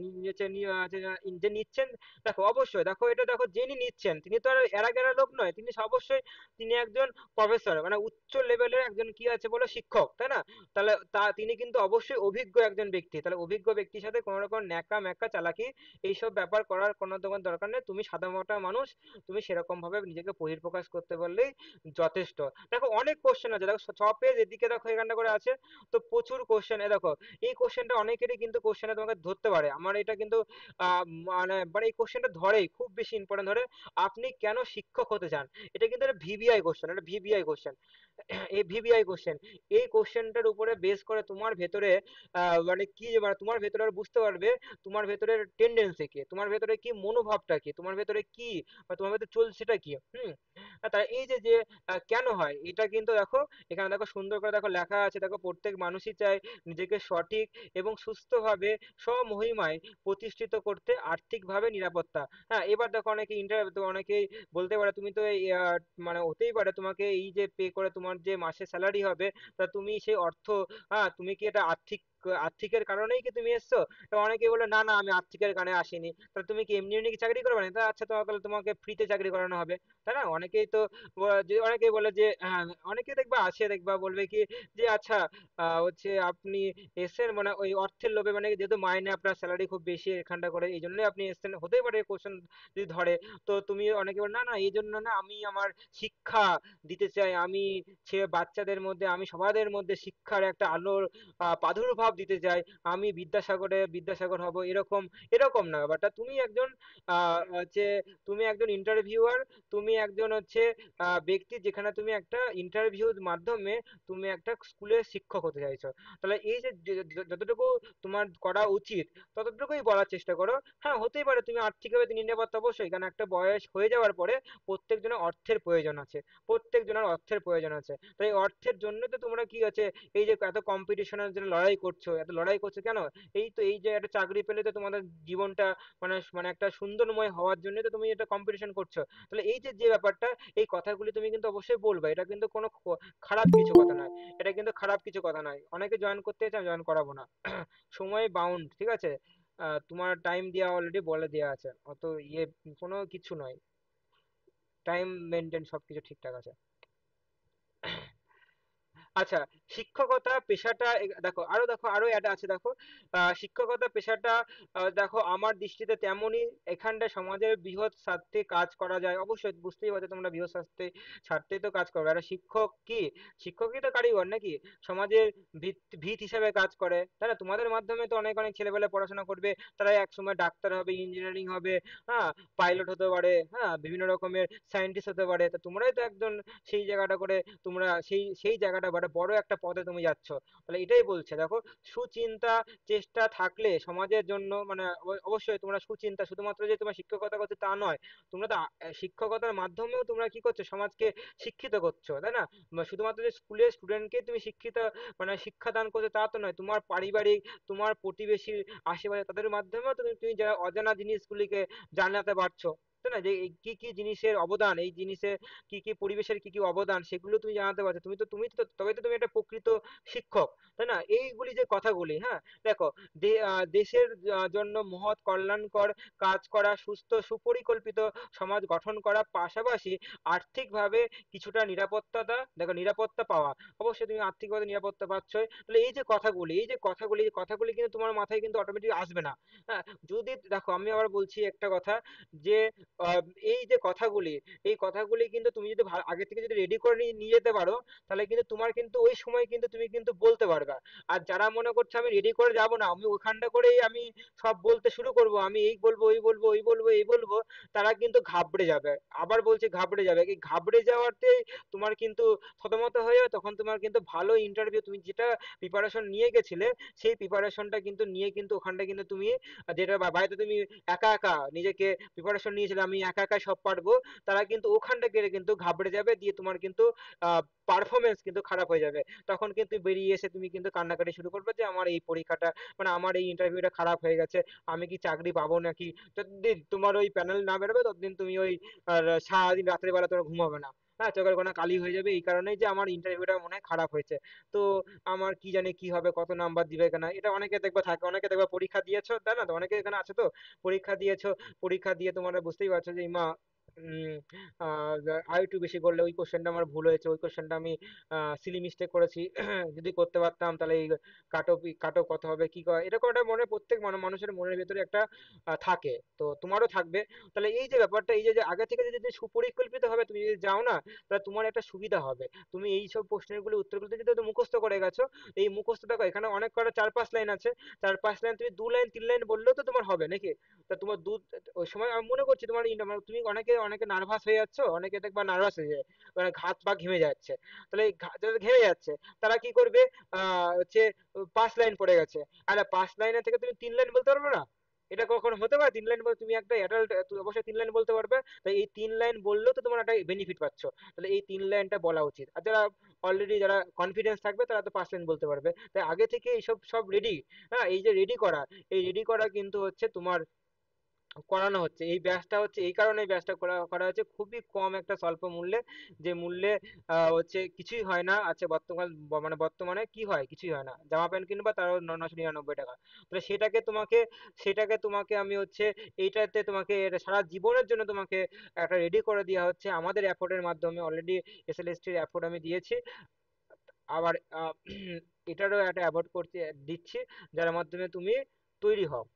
যে নিচ্ছেন, দেখো অবশ্যই দেখো এটা দেখো যিনি নিচ্ছেন তিনি তো আর এরা গেরা লোক নয়, তিনি অবশ্যই তিনি একজন প্রফেসর, মানে উচ্চ লেভেলের একজন কি আছে বলো শিক্ষক, তাই না? তাহলে তিনি কিন্তু অবশ্যই অভিজ্ঞ একজন ব্যক্তি, তাহলে অভিজ্ঞ ব্যক্তির সাথে কোনো রকম ন্যাকা ম্যাকা চালাকি এইসব ব্যাপার করার কোনো তোমার দরকার নেই। তুমি সাদামাটা মানুষ, তুমি সেরকম ভাবে নিজেকে বহিঃপ্রকাশ করতে পারলেই যথেষ্ট। দেখো অনেক কোশ্চেন আছে, দেখো 6 পেজ, এদিকে দেখো এখানটা করে আছে, তো প্রচুর কোশ্চেন। দেখো এই কোশ্চেনটা অনেকেরই কিন্তু কোশ্চেনে তোমাকে ধরতে পারে, আমার এটা কিন্তু মানে এই কোশ্চেনটা ধরেই খুব বেশি ইম্পর্টেন্ট ধরে, আপনি কেন শিক্ষক হতে চান। এটা কিন্তু একটা ভিভিআই কোশ্চেন, এটা ভিভিআই কোশ্চেন। এই ভিভিআই কোশ্চেন, এই কোশ্চেনটার উপরে বেস করে তোমার ভেতরে মানে কি, মানে তোমার ভেতরে আর বুঝতে পারবে তোমার ভেতরের টেন্ডেন্সি কি, তোমার ভেতরে কি মনোভাবটা কি, তোমার ভেতরে কি বা তোমার ভেতরে চলছেটা কি। তাই এই যে যে কেন হয় এটা কিন্তু দেখো, এখানে দেখো সুন্দর করে দেখো লেখা আছে, দেখো প্রত্যেক মানুষই চায় নিজেকে সঠিক এবং সুস্থভাবে স্বমহিমায় প্রতিষ্ঠিত করতে আর্থিকভাবে নিরাপত্তা। হ্যাঁ, এবার দেখো অনেকে তো অনেকেই বলতে পারে তুমি তো এই মানে হতেই পারে তোমাকে এই যে পে করে তোমার যে মাসে স্যালারি হবে, তা তুমি সেই অর্থ, হ্যাঁ তুমি কি এটা আর্থিকের কারণেই কি তুমি এসছো? তো অনেকেই বলে না না আমি আর্থিকের কারণে আসিনি, তাহলে তুমি কি এমনি এমনি কি চাকরি করবে না? তা আচ্ছা তাহলে তোমাকে ফ্রিতে চাকরি করানো হবে, তাই না? অনেকেই তো অনেকেই বলে যে অনেকেই দেখবা আসে দেখবা বলবে কি যে আচ্ছা হচ্ছে আপনি এসেছেন মানে ওই অর্থের লোভে, মানে যেহেতু মাইনে আপনার স্যালারি খুব বেশি এখানটা করে এই জন্যই আপনি এসেছেন, হতেই পারে কোশ্চেন যদি ধরে। তো তুমি অনেকে বলে না না এই জন্য না, আমি আমার শিক্ষা দিতে চাই, আমি বাচ্চাদের মধ্যে, আমি সবাদের মধ্যে শিক্ষার একটা আলোর প্রাদুর্ভাব দিতে চাই, আমি বিদ্যাসাগর হব, এরকম এরকম না ব্যাপারটা। তুমি একজন হচ্ছে তুমি একজন ইন্টারভিউয়ার, তুমি একজন হচ্ছে ব্যক্তি, যেখানে তুমি একটা ইন্টারভিউর মাধ্যমে তুমি একটা স্কুলের শিক্ষক হতে চাইছো। তাহলে এই যে যতটুকু তোমার করা উচিত ততটুকুই বলার চেষ্টা করো। হ্যাঁ, হতেই পারে তুমি আর্থিকভাবে নিরাপত্তা অবশ্যই, কারণ একটা বয়স হয়ে যাওয়ার পরে প্রত্যেকজনের অর্থের প্রয়োজন আছে, প্রত্যেকজনের অর্থের প্রয়োজন আছে। তাই অর্থের জন্য তো তোমরা কি আছে, এই যে এত কম্পিটিশনের জন্য লড়াই করছো, এত লড়াই করছো কেন? এই তো এই যে একটা চাকরি পেলে তো তোমাদের জীবনটা মানে মানে একটা সুন্দরময় হওয়ার জন্য তো তুমি এটা কম্পিটিশন করছো। তাহলে এই যে যে ব্যাপারটা, এই কথাগুলি তুমি কিন্তু অবশ্যই বলবা, এটা কিন্তু কোনো খারাপ কিছু কথা নয়, এটা কিন্তু খারাপ কিছু কথা নয়। অনেকে জয়েন করতে চায়, জয়েন করাবো না। সময় বাউন্ড, ঠিক আছে? তোমার টাইম দেওয়া অলরেডি বলে দেওয়া আছে, অত ইয়ে কোনো কিছু নয়, টাইম মেনটেন সবকিছু ঠিকঠাক আছে। আচ্ছা, শিক্ষকতা পেশাটা দেখো আরো, দেখো আরো এটা আছে দেখো, শিক্ষকতা পেশাটা দেখো আমার দৃষ্টিতে তেমনই, এখানটা সমাজের বৃহৎ স্বার্থে কাজ করা যায়। অবশ্যই বুঝতেই পারছো তোমরা, বৃহৎ স্বার্থেই তো কাজ করবে। একটা শিক্ষক কি, শিক্ষকই তো কারিগর নাকি, সমাজের ভিত ভিত হিসাবে কাজ করে, তাই না? তোমাদের মাধ্যমে তো অনেক অনেক ছেলেপেলে পড়াশোনা করবে, তারা একসময় ডাক্তার হবে, ইঞ্জিনিয়ারিং হবে, হ্যাঁ, পাইলট হতে পারে, হ্যাঁ বিভিন্ন রকমের সায়েন্টিস্ট হতে পারে। তো তোমরাই তো একজন সেই জায়গাটা করে, তোমরা সেই সেই জায়গাটা বড় বড় একটা পদে তুমি যাচ্ছ। তাহলে এটাই বলছে দেখো, সুচিন্তা চেষ্টা থাকলে সমাজের জন্য মানে অবশ্যই তোমরা সুচিন্তা, শুধুমাত্র যে তোমার শিক্ষকতা করছো তা নয়, তোমরা তো শিক্ষকতার মাধ্যমেও তোমরা কি করছো, সমাজকে শিক্ষিত করছো, তাই না? শুধুমাত্র যে স্কুলের স্টুডেন্টকে তুমি শিক্ষিত মানে শিক্ষাদান করছো তা তো নয়, তোমার পারিবারিক, তোমার প্রতিবেশী, আশেপাশে তাদের মাধ্যমেও তুমি তুমি যারা অজানা জিনিসগুলিকে জানাতে পারছো, তাই না? যে এই কি কি জিনিসের অবদান, এই জিনিসে কি কি পরিবেশের কি কি অবদান, সেগুলো তুমি জানাতে পারছো। তুমি তো তবে তো তুমি একটা প্রকৃত শিক্ষক, তাই না? এইগুলি যে কথাগুলি, হ্যাঁ দেখো, দেশের জন্য মহৎ কল্যাণকর কাজ করা, সুস্থ সুপরিকল্পিত সমাজ গঠন করা, পাশাপাশি আর্থিকভাবে কিছুটা দেখো নিরাপত্তা পাওয়া। অবশ্যই তুমি আর্থিকভাবে নিরাপত্তা পাচ্ছই, তাহলে এই যে কথাগুলি, এই কথাগুলি কিন্তু তোমার মাথায় কিন্তু অটোমেটিক আসবে না। হ্যাঁ, যদি দেখো আমি আবার বলছি একটা কথা, যে আহ, এই যে কথাগুলি, এই কথাগুলি কিন্তু তুমি যদি আগে থেকে যদি রেডি করে নিয়ে যেতে পারো, তাহলে কিন্তু তোমার কিন্তু ওই সময় কিন্তু তুমি কিন্তু বলতে পারবে। আর যারা মনে করছে আমি রেডি করে যাব না, আমি ওখানটা করেই আমি সব বলতে শুরু করব, আমি এই বলবো ওই বলবো ওই বলবো এই বলবো, তারা কিন্তু ঘাবড়ে যাবে। আবার বলছি ঘাবড়ে যাবে, এই ঘাবড়ে যাওয়াতে তোমার কিন্তু থতমত হয়ে যাবে। তখন তোমার কিন্তু ভালো ইন্টারভিউ, তুমি যেটা প্রিপারেশন নিয়ে গেছিলে সেই প্রিপারেশনটা কিন্তু নিয়ে কিন্তু ওখানটা কিন্তু তুমি যেটা বাড়িতে তুমি একা একা নিজেকে প্রিপারেশন নিয়েছিলে, আমি একা একা সব পারবো, তারা কিন্তু ওখানটা গেলে কিন্তু ঘাবড়ে যাবে, দিয়ে তোমার কিন্তু পারফরমেন্স কিন্তু খারাপ হয়ে যাবে। তখন কিন্তু বেরিয়ে এসে তুমি কিন্তু কান্নাকাটি শুরু করবে যে আমার এই পরীক্ষাটা মানে আমার এই ইন্টারভিউটা খারাপ হয়ে গেছে, আমি কি চাকরি পাবো নাকি। যতদিন তোমার ওই প্যানেল না বেরোবে ততদিন তুমি ওই সারাদিন রাত্রে বেলা তোমার ঘুমাবে না। হ্যাঁ, চোখের কোনা কালি হয়ে যাবে, এই কারণেই যে আমার ইন্টারভিউটা মনে হয় খারাপ হয়েছে। তো আমার কি জানি কি হবে, কত নাম্বার দিবে কিনা, এটা অনেকে দেখবে থাকে, অনেকে দেখবে পরীক্ষা দিয়েছো, তাই না? তো অনেকে এখানে আছে তো, পরীক্ষা দিয়েছো, পরীক্ষা দিয়ে তোমরা বুঝতেই পারছো যে মা উম, আর একটু বেশি করলে ওই কোশ্চেনটা আমার ভুল হয়েছে, ওই কোশ্চেনটা আমি সিলি মিস্টেক করেছি, যদি করতে পারতাম তাহলে এই কাট অফ কত হবে, কি করে, এরকম একটা মনে প্রত্যেক মানুষের মনের ভেতরে একটা থাকে, তো তোমারও থাকবে। তাহলে এই যে ব্যাপারটা, এই যে যে আগে থেকে যদি সুপরিকল্পিত ভাবে তুমি যদি যাও না, তাহলে তোমার একটা সুবিধা হবে। তুমি এই সব প্রশ্নের উত্তরগুলো যদি মুখস্থ করে গেছো, এই মুখস্থ দেখো এখানে অনেক কটা 4-5 লাইন আছে, 4-5 লাইন তুমি 2 লাইন 3 লাইন বললেও তো তোমার হবে নাকি? তা তোমার ওই সময় আমি মনে করছি তোমার মানে তুমি অনেকে নার্ভাস হয়ে যাচ্ছ, অনেকে দেখবা নার্ভাস হয়ে যায়, মানে হাত পা ঘেমে যাচ্ছে। তাহলে এই যাদের ঘেমে যাচ্ছে তারা কি করবে, হচ্ছে 5 লাইন পড়ে গেছে, আরে 5 লাইনের থেকে তুমি 3 লাইন বলতে পারবে না? এটা কখনো হতে পারে? 3 লাইন বলে তুমি একটা অ্যাডাল্ট, অবশ্যই 3 লাইন বলতে পারবে। তাই এই 3 লাইন বললেও তো তোমার একটা বেনিফিট পাচ্ছ। তাহলে এই 3 লাইনটা বলা উচিত। আর যারা অলরেডি যারা কনফিডেন্স থাকবে তারা তো 5 লাইন বলতে পারবে। তাই আগে থেকে এইসব সব রেডি, হ্যাঁ, এই যে রেডি করা, এই রেডি করা কিন্তু হচ্ছে তোমার করানো হচ্ছে। এই ব্যাচটা হচ্ছে এই কারণে এই ব্যাচটা করা করা হচ্ছে খুবই কম একটা স্বল্প মূল্যে, যে মূল্যে হচ্ছে কিছুই হয় না। আচ্ছা বর্তমান মানে বর্তমানে কি হয়, কিছুই হয় না, জামা প্যান্ট কিনবা তারও 999 টাকা। তাহলে সেটাকে তোমাকে আমি হচ্ছে এইটাতে তোমাকে এটা সারা জীবনের জন্য তোমাকে একটা রেডি করে দেওয়া হচ্ছে আমাদের অ্যাফোর্ডের মাধ্যমে। অলরেডি এসএলএসটির অ্যাফোর্ড আমি দিয়েছি, আবার এটারও একটা অ্যাভয়েড করতে দিচ্ছি, যার মাধ্যমে তুমি তৈরি হও।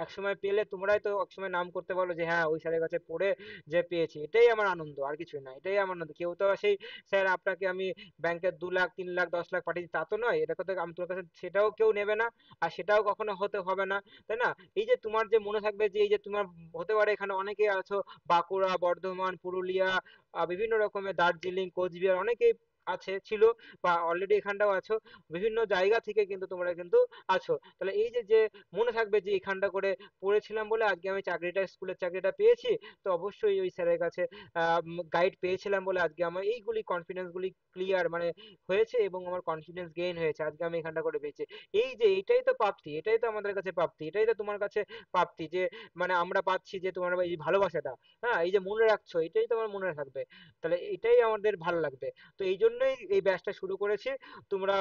একসময় পেলে তোমরাই তো একসময় নাম করতে পারো যে হ্যাঁ ওই স্যারের কাছে পড়ে যে পেয়েছি, এটাই আমার আনন্দ, আর কিছুই না, এটাই আমার আনন্দ। কেউ তো সেই স্যার আপনাকে আমি ব্যাংকের 2 লাখ 3 লাখ 10 লাখ পাঠিয়েছি তা তো নয়, এটা কথা আমি তোমার কাছে সেটাও কেউ নেবে না, আর সেটাও কখনো হতে হবে না, তাই না? এই যে তোমার যে মনে থাকবে যে এই যে তোমার হতে পারে এখানে অনেকেই আছো বাঁকুড়া, বর্ধমান, পুরুলিয়া, বিভিন্ন রকমের দার্জিলিং, কোচবিহার, অনেকেই আছে ছিল, বা অলরেডি এখানটাও আছো, বিভিন্ন জায়গা থেকে কিন্তু তোমরা কিন্তু আছো। তাহলে এই যে যে মনে থাকবে যে এখানটা করে পড়েছিলাম বলে আজকে আমি চাকরিটা, স্কুলের চাকরিটা পেয়েছি, তো অবশ্যই ওই স্যারের কাছে গাইড পেয়েছিলাম বলে আজকে আমার এইগুলি কনফিডেন্স গুলি ক্লিয়ার মানে হয়েছে, এবং আমার কনফিডেন্স গেইন হয়েছে, আজকে আমি এখানটা করে পেয়েছি। এই যে এটাই তো প্রাপ্তি, এটাই তো আমাদের কাছে প্রাপ্তি, এটাই তো তোমার কাছে প্রাপ্তি, যে মানে আমরা পাচ্ছি যে তোমার এই ভালোবাসাটা, হ্যাঁ, এই যে মনে রাখছো, এটাই তোমার মনে থাকবে। তাহলে এটাই আমাদের ভালো লাগবে। তো এই জন্যই এই ব্যাচটা শুরু করেছি। তোমরা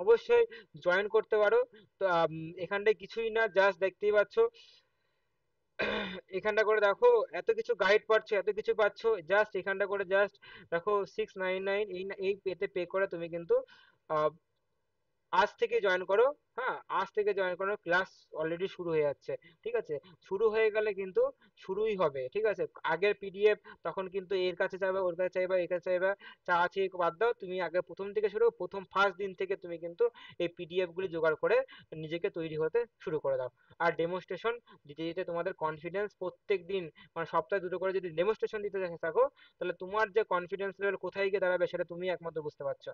অবশ্যই জয়েন করতে পারো। তো এখানটায় কিছুই না, জাস্ট দেখতেই পাচ্ছ এখানটা করে দেখো, এত কিছু গাইড পাচ্ছ, এত কিছু পাচ্ছ, জাস্ট এখানটা করে জাস্ট দেখো 699, এই পেতে পে করে তুমি কিন্তু আহ, আজ থেকে জয়েন করো। হ্যাঁ, আজ থেকে জয়েন করো, ক্লাস অলরেডি শুরু হয়ে যাচ্ছে। ঠিক আছে, শুরু হয়ে গেলে কিন্তু শুরুই হবে। ঠিক আছে, আগের পিডিএফ তখন কিন্তু এর কাছে চাইবা, ওর কাছে চাইবা, এর কাছে চাইবা, চাওয়াচাই বাদ দাও, তুমি আগে প্রথম থেকে শুরু, প্রথম ফার্স্ট দিন থেকে তুমি কিন্তু এই পিডিএফ গুলি জোগাড় করে নিজেকে তৈরি হতে শুরু করে দাও। আর ডেমোস্ট্রেশন দিতে দিতে তোমাদের কনফিডেন্স প্রত্যেক দিন, মানে সপ্তাহে দুটো করে যদি ডেমোস্ট্রেশন দিতে থাকো, তাহলে তোমার যে কনফিডেন্স লেভেল কোথায় গিয়ে দাঁড়াবে সেটা তুমি একমাত্র বুঝতে পারছো।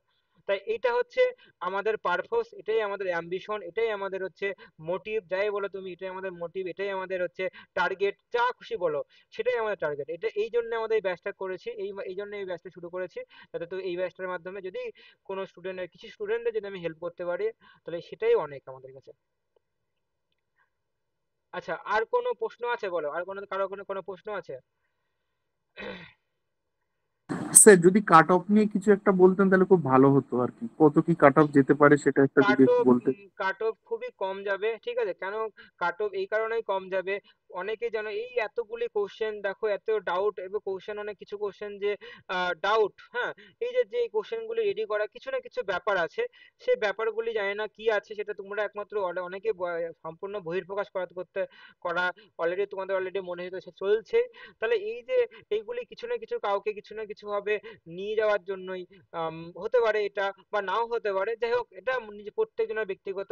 তাই এটা হচ্ছে আমাদের পারপোস, এটাই আমাদের অ্যাম্বিশন, এটাই আমাদের হচ্ছে মোটিভ, যাই বলো তুমি, এটাই আমাদের মোটিভ, এটাই আমাদের হচ্ছে টার্গেট, যা খুশি বলো, সেটাই আমাদের টার্গেট। এটা এই জন্য আমাদের এই ব্যাচটা করেছি, এই জন্য এই ব্যাচটা শুরু করেছি, যাতে তো এই ব্যাচটার মাধ্যমে যদি কোনো স্টুডেন্টের, কিছু স্টুডেন্টের যদি আমি হেল্প করতে পারি, তাহলে সেটাই অনেক আমাদের কাছে। আচ্ছা, আর কোনো প্রশ্ন আছে বলো, আর কোনো কারো কোনো কোনো প্রশ্ন আছে? স্যার যদি কাট অফ নিয়ে কিছু একটা বলতেন তাহলে খুব ভালো হতো আর কি, কত কি কাট অফ যেতে পারে সেটা একটা যদি কাট একটু অফ, বলতেন। কাট অফ খুবই কম যাবে। ঠিক আছে, কেন কাট অফ এই কারণেই কম যাবে, অনেকে জানো এই এতগুলি কোশ্চেন দেখো, এত ডাউট, এবং কোশ্চেন অনেক কিছু কোশ্চেন যে ডাউট, হ্যাঁ, এই যে যে কোশ্চেনগুলি রেডি করা, কিছু না কিছু ব্যাপার আছে, সেই ব্যাপারগুলি জানি না কি আছে, সেটা তোমরা একমাত্র অনেকে সম্পূর্ণ বহির্প্রকাশ করতে করা অলরেডি তোমাদের অলরেডি মনে হতে চলছে। তাহলে এই যে এইগুলি কিছু না কিছু কাউকে কিছু না কিছু ভাবে নিয়ে যাওয়ার জন্যই, হতে পারে এটা, বা নাও হতে পারে, যাই হোক, এটা নিজে প্রত্যেকজনের ব্যক্তিগত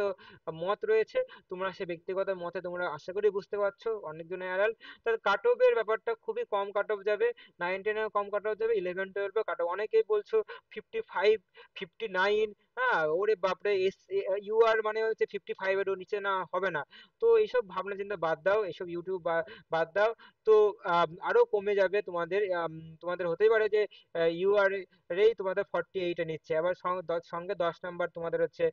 মত রয়েছে। তোমরা সে ব্যক্তিগত মতে তোমরা আশা করি বুঝতে পারছো, অনেকজনের অ্যাডাল্ট। তাহলে কাট অফের ব্যাপারটা খুবই কম কাট অফ যাবে, 9-10 কম কাট অফ যাবে, 11-12 কাট অফ, অনেকেই বলছো 55, 59, হ্যাঁ, ওরে বাপরে, এস ইউআর মানে হচ্ছে 55 এর নিচে না হবে না। তো এইসব ভাবনা চিন্তা বাদ দাও, এইসব ইউটিউব বাদ দাও। তো আরো কমে যাবে তোমাদের, তোমাদের হতেই পারে যে ইউআর রেই তোমাদের 48-এ নিচ্ছে, আবার সঙ্গে 10 নাম্বার তোমাদের হচ্ছে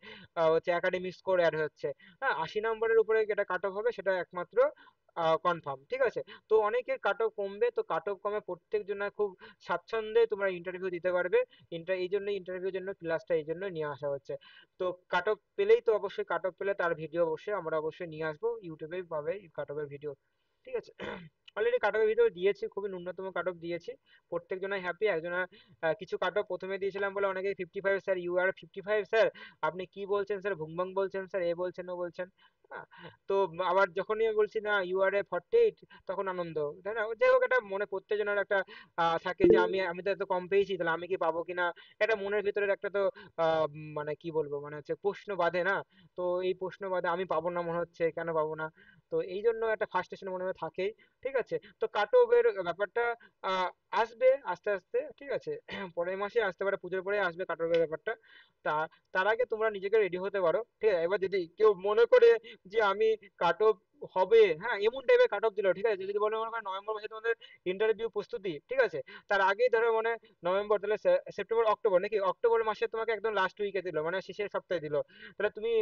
হচ্ছে একাডেমিক স্কোর অ্যাড হচ্ছে। হ্যাঁ, 80 নাম্বারের উপরে যেটা কাট অফ হবে সেটা একমাত্র কনফার্ম। ঠিক আছে, তো অনেকের কাট অফ কমবে, তো কাট অফ কমে প্রত্যেক জনের খুব স্বাচ্ছন্দ্যে তোমরা ইন্টারভিউ দিতে পারবে। এই জন্য ইন্টারভিউর জন্য ক্লাসটা এই জন্য নিয়ে আসা হচ্ছে। তো কাট অফ পেলেই তো অবশ্যই, কাট অফ পেলে তার ভিডিও অবশ্যই আমরা অবশ্যই নিয়ে আসবো, ইউটিউবেই পাবে কাট অফের ভিডিও। ঠিক আছে, অলরেডি কাট অফের ভিডিও দিয়েছি, খুবই ন্যূনতম কাট অফ দিয়েছি, প্রত্যেক জনাই হ্যাপি। একজনা কিছু কাট অফ প্রথমে দিয়েছিলাম বলে অনেকে 55, স্যার ইউ আর 55 স্যার, আপনি কি বলছেন স্যার, ভুংবাং বলছেন স্যার, এ বলছেন ও বলছেন। আহ, তো আবার যখনই আমি বলছি না ইউ আর এ 48, তখন আনন্দ, তাই না? যাই হোক, এটা মনে প্রত্যেকজনের একটা থাকে যে আমি তো এত কম পেয়েছি, তাহলে আমি কি পাবো কিনা, এটা মনের ভিতরে একটা তো মানে কি বলবো, মানে হচ্ছে প্রশ্ন বাঁধে না? তো এই প্রশ্ন বাঁধে, আমি পাবো না মনে হচ্ছে, কেন পাবো না? তো এই জন্য একটা ফার্স্টেশন মনে হয় থাকেই। ঠিক আছে, আছে। তো কাট অফের ব্যাপারটা আসবে আস্তে আস্তে, ঠিক আছে? পরের মাসে আসতে পারে, পুজোর পরে আসবে কাট অফের ব্যাপারটা। তা তার আগে তোমরা নিজেকে রেডি হতে পারো, ঠিক আছে? এবার যদি কেউ মনে করে যে আমি কাট অফ হবে, হ্যাঁ, এমন টাইপের কাট অফ দিল, ঠিক আছে? যদি বলে মনে করো নভেম্বর মাসে তোমাদের ইন্টারভিউ প্রস্তুতি, ঠিক আছে? তার আগেই ধরো মানে নভেম্বর, তাহলে সেপ্টেম্বর অক্টোবর, নাকি অক্টোবর মাসে তোমাকে একদম লাস্ট উইকে দিল, মানে শেষের সপ্তাহে দিল, তাহলে তুমি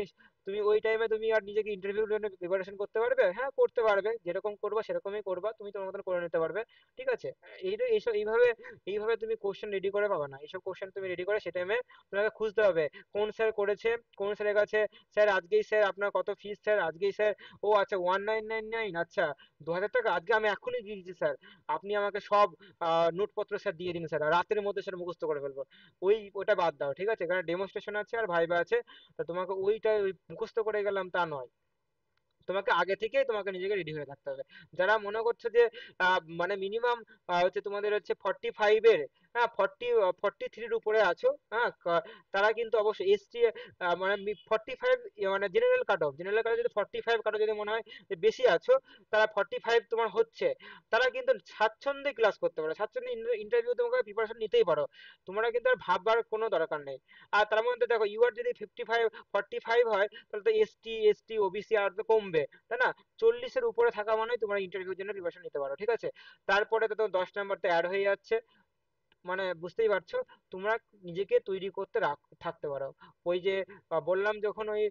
তুমি ওই টাইমে তুমি আর নিজেকে ইন্টারভিউর জন্য প্রিপারেশন করতে পারবে? হ্যাঁ, করতে পারবে। যেরকম করবা সেরকমই করবা, তুমি তোমার মতন করে নিতে পারবে, ঠিক আছে? এইসব এইভাবে এইভাবে তুমি কোশ্চেন রেডি করে পাবা না। এইসব কোশ্চেন তুমি রেডি করে সে টাইমে তোমাকে খুঁজতে হবে কোন স্যার করেছে, কোন স্যারের কাছে, স্যার আজকেই স্যার আপনার কত ফিস স্যার, আজকেই স্যার, ও আচ্ছা 1999, আচ্ছা 2000 টাকা, আজকে আমি এখনই দিয়ে দিচ্ছি স্যার, আপনি আমাকে সব নোটপত্র স্যার দিয়ে দিন স্যার, রাতের মধ্যে স্যার মুখস্থ করে ফেলবো। ওটা বাদ দাও, ঠিক আছে? কারণ ডেমনস্ট্রেশন আছে আর ভাইবা আছে, তা তোমাকে ওইটা ওই মুখস্থ করে গেলাম তা নয়। তোমাকে আগে থেকেই তোমাকে নিজেকে রেডি হয়ে থাকতে হবে। যারা মনে করছো যে মানে মিনিমাম হচ্ছে তোমাদের হচ্ছে 45-এর, হ্যাঁ, 43-র উপরে আছো, হ্যাঁ, তারা কিন্তু অবশ্যই এসটি, মানে 45, মানে জেনারেল কাট অফ যদি 45 কাটো যদি মনে হয় যে বেশি আছো, তারা 45 তোমার হচ্ছে, তারা কিন্তু স্বাচ্ছন্দ্যে ক্লাস করতে পারো, স্বাচ্ছন্দ্যে ইন্টারভিউ তোমাকে প্রিপারেশন নিতেই পারো। তোমরা কিন্তু আর ভাববার কোনো দরকার নেই। আর তার মধ্যে দেখো ইউআর যদি 45 হয়, তাহলে তো এসটি ওবিসি আর তো কমবে, তাই না? 40-এর উপরে থাকা মানে তোমরা ইন্টারভিউর জন্য প্রিপারেশন নিতে পারো, ঠিক আছে? তারপরে তো তোমার 10 নাম্বার তো অ্যাড হয়ে যাচ্ছে, মানে বুঝতেই পারছো। তোমরা নিজেকে তৈরি করতে থাকতে পারো। ওই যে বললাম, যখন ওই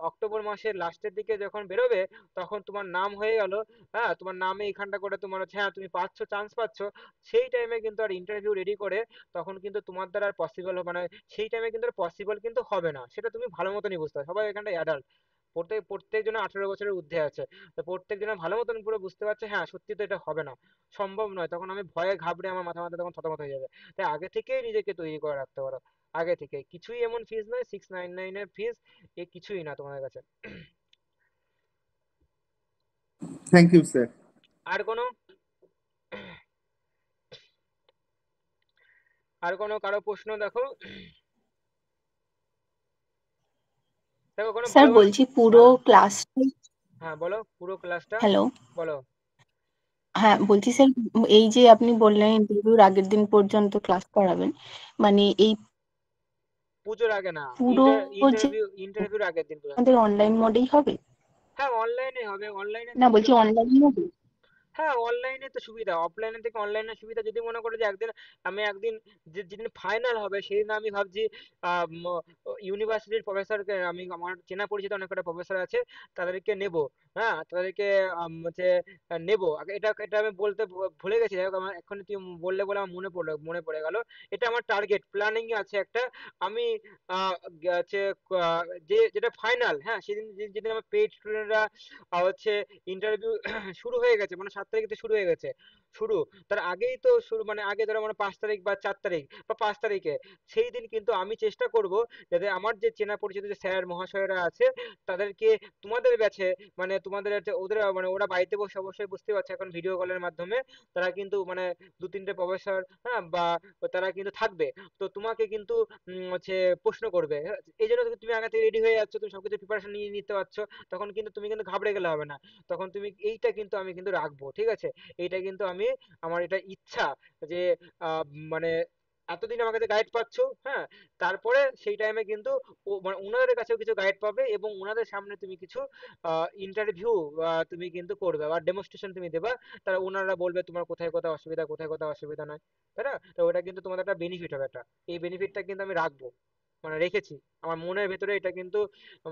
অক্টোবর মাসের লাস্টের দিকে যখন বেরোবে, তখন তোমার নাম হয়ে গেল, হ্যাঁ, তোমার নামে এখানটা করে তোমার হচ্ছে, হ্যাঁ তুমি পাচ্ছ, চান্স পাচ্ছ, সেই টাইমে কিন্তু আর ইন্টারভিউ রেডি করে তখন কিন্তু তোমার দ্বারা আর পসিবল, মানে সেই টাইমে কিন্তু পসিবল কিন্তু হবে না, সেটা তুমি ভালো মতনই বুঝতে পারো। সবাই এখানটা অ্যাডাল্ট, প্রত্যেকজনে 18 বছরের ঊর্ধ্বে আছে, তো প্রত্যেকজনে ভালো মতন পুরো বুঝতে পারছে, হ্যাঁ সত্যি তো এটা হবে না, সম্ভব নয়। তখন আমি ভয়ে ঘাবড়ে আমার মাথা মাথা তখন থতমত হয়ে যাবে। তাই আগে থেকেই নিজেকে তৈরি করে রাখতে পারো। আগে থেকে কিছুই এমন ফিস নয়, 699-এর ফিস এ কিছুই না তোমাদের কাছে। Thank you sir. আর কোনো আর কোনো কারো প্রশ্ন? দেখো, দেখো কোনো স্যার ভালো ভালো, বলছি পুরো হ্যাঁ ক্লাসটাই। হ্যাঁ বলো পুরো ক্লাসটা, হ্যালো। বলো। হ্যাঁ বলছি স্যার, এই যে আপনি বললেন ইন্টারভিউর আগের দিন পর্যন্ত ক্লাস করাবেন, মানে এই পুজোর আগে না, পুরো যে ইন্টারভিউর আগের দিন পর্যন্ত। আমাদের অনলাইন মোডেই হবে? হ্যাঁ অনলাইনে হবে, অনলাইনে না তুমি বলছি অনলাইন মোডে। হ্যাঁ অনলাইনে তো সুবিধা, অফলাইনের থেকে অনলাইনের সুবিধা। যদি মনে করো যে একদিন যেদিন ফাইনাল হবে সেদিন আমি ভাবছি ইউনিভার্সিটির প্রফেসরকে, আমি আমার চেনা পরিচিত অনেক কটা প্রফেসর আছে, তাদেরকে নেব, হ্যাঁ তাদেরকে হচ্ছে নেব। আগে এটা এটা আমি বলতে ভুলে গেছি, যাই হোক আমার এখন তুই বললে বলে আমার মনে পড়ে গেল। এটা আমার টার্গেট প্ল্যানিং আছে একটা। আমি হচ্ছে যেটা ফাইনাল, হ্যাঁ সেদিন যেদিন আমার পেইড স্টুডেন্টরা হচ্ছে ইন্টারভিউ শুরু হয়ে গেছে, মানে 7 তারিখ থেকে শুরু হয়ে গেছে শুরু, তার আগেই তো শুরু, মানে আগে ধরো মানে 5 তারিখ বা 4 তারিখ বা 5 তারিখে, সেই দিন কিন্তু আমি চেষ্টা করব যাতে আমার যে চেনা পরিচিত যে স্যার মহাশয়রা আছে তাদেরকে তোমাদের ব্যাচে, মানে তোমাদের ওদের মানে ওরা বাড়িতে বসে অবশ্যই বুঝতে পারছে এখন ভিডিও কলের মাধ্যমে তারা কিন্তু মানে 2-3টে প্রফেসর, হ্যাঁ, বা তারা কিন্তু থাকবে। তো তোমাকে কিন্তু হচ্ছে প্রশ্ন করবে, হ্যাঁ, এই জন্য তুমি আগে থেকে রেডি হয়ে যাচ্ছ, তুমি সবকিছু প্রিপারেশন নিয়ে নিতে পারছো, তখন কিন্তু তুমি কিন্তু ঘাবড়ে গেলে হবে না। তখন তুমি এইটা কিন্তু আমি কিন্তু রাখবো, ঠিক আছে? এইটা কিন্তু আমি, আমার এটা ইচ্ছা যে মানে এতদিন আমার কাছে গাইড পাচ্ছ, হ্যাঁ, তারপরে সেই টাইমে কিন্তু মানে ওনাদের কাছেও কিছু গাইড পাবে এবং ওনাদের সামনে তুমি কিছু ইন্টারভিউ তুমি কিন্তু করবে বা ডেমনস্ট্রেশন তুমি দেবা। তারা ওনারা বলবে তোমার কোথায় কোথায় অসুবিধা, কোথায় কোথায় অসুবিধা নয়, তাই না? তো ওটা কিন্তু তোমাদের একটা বেনিফিট হবে, একটা এই বেনিফিটটা কিন্তু আমি রাখবো, মানে রেখেছি আমার মনের ভেতরে, এটা কিন্তু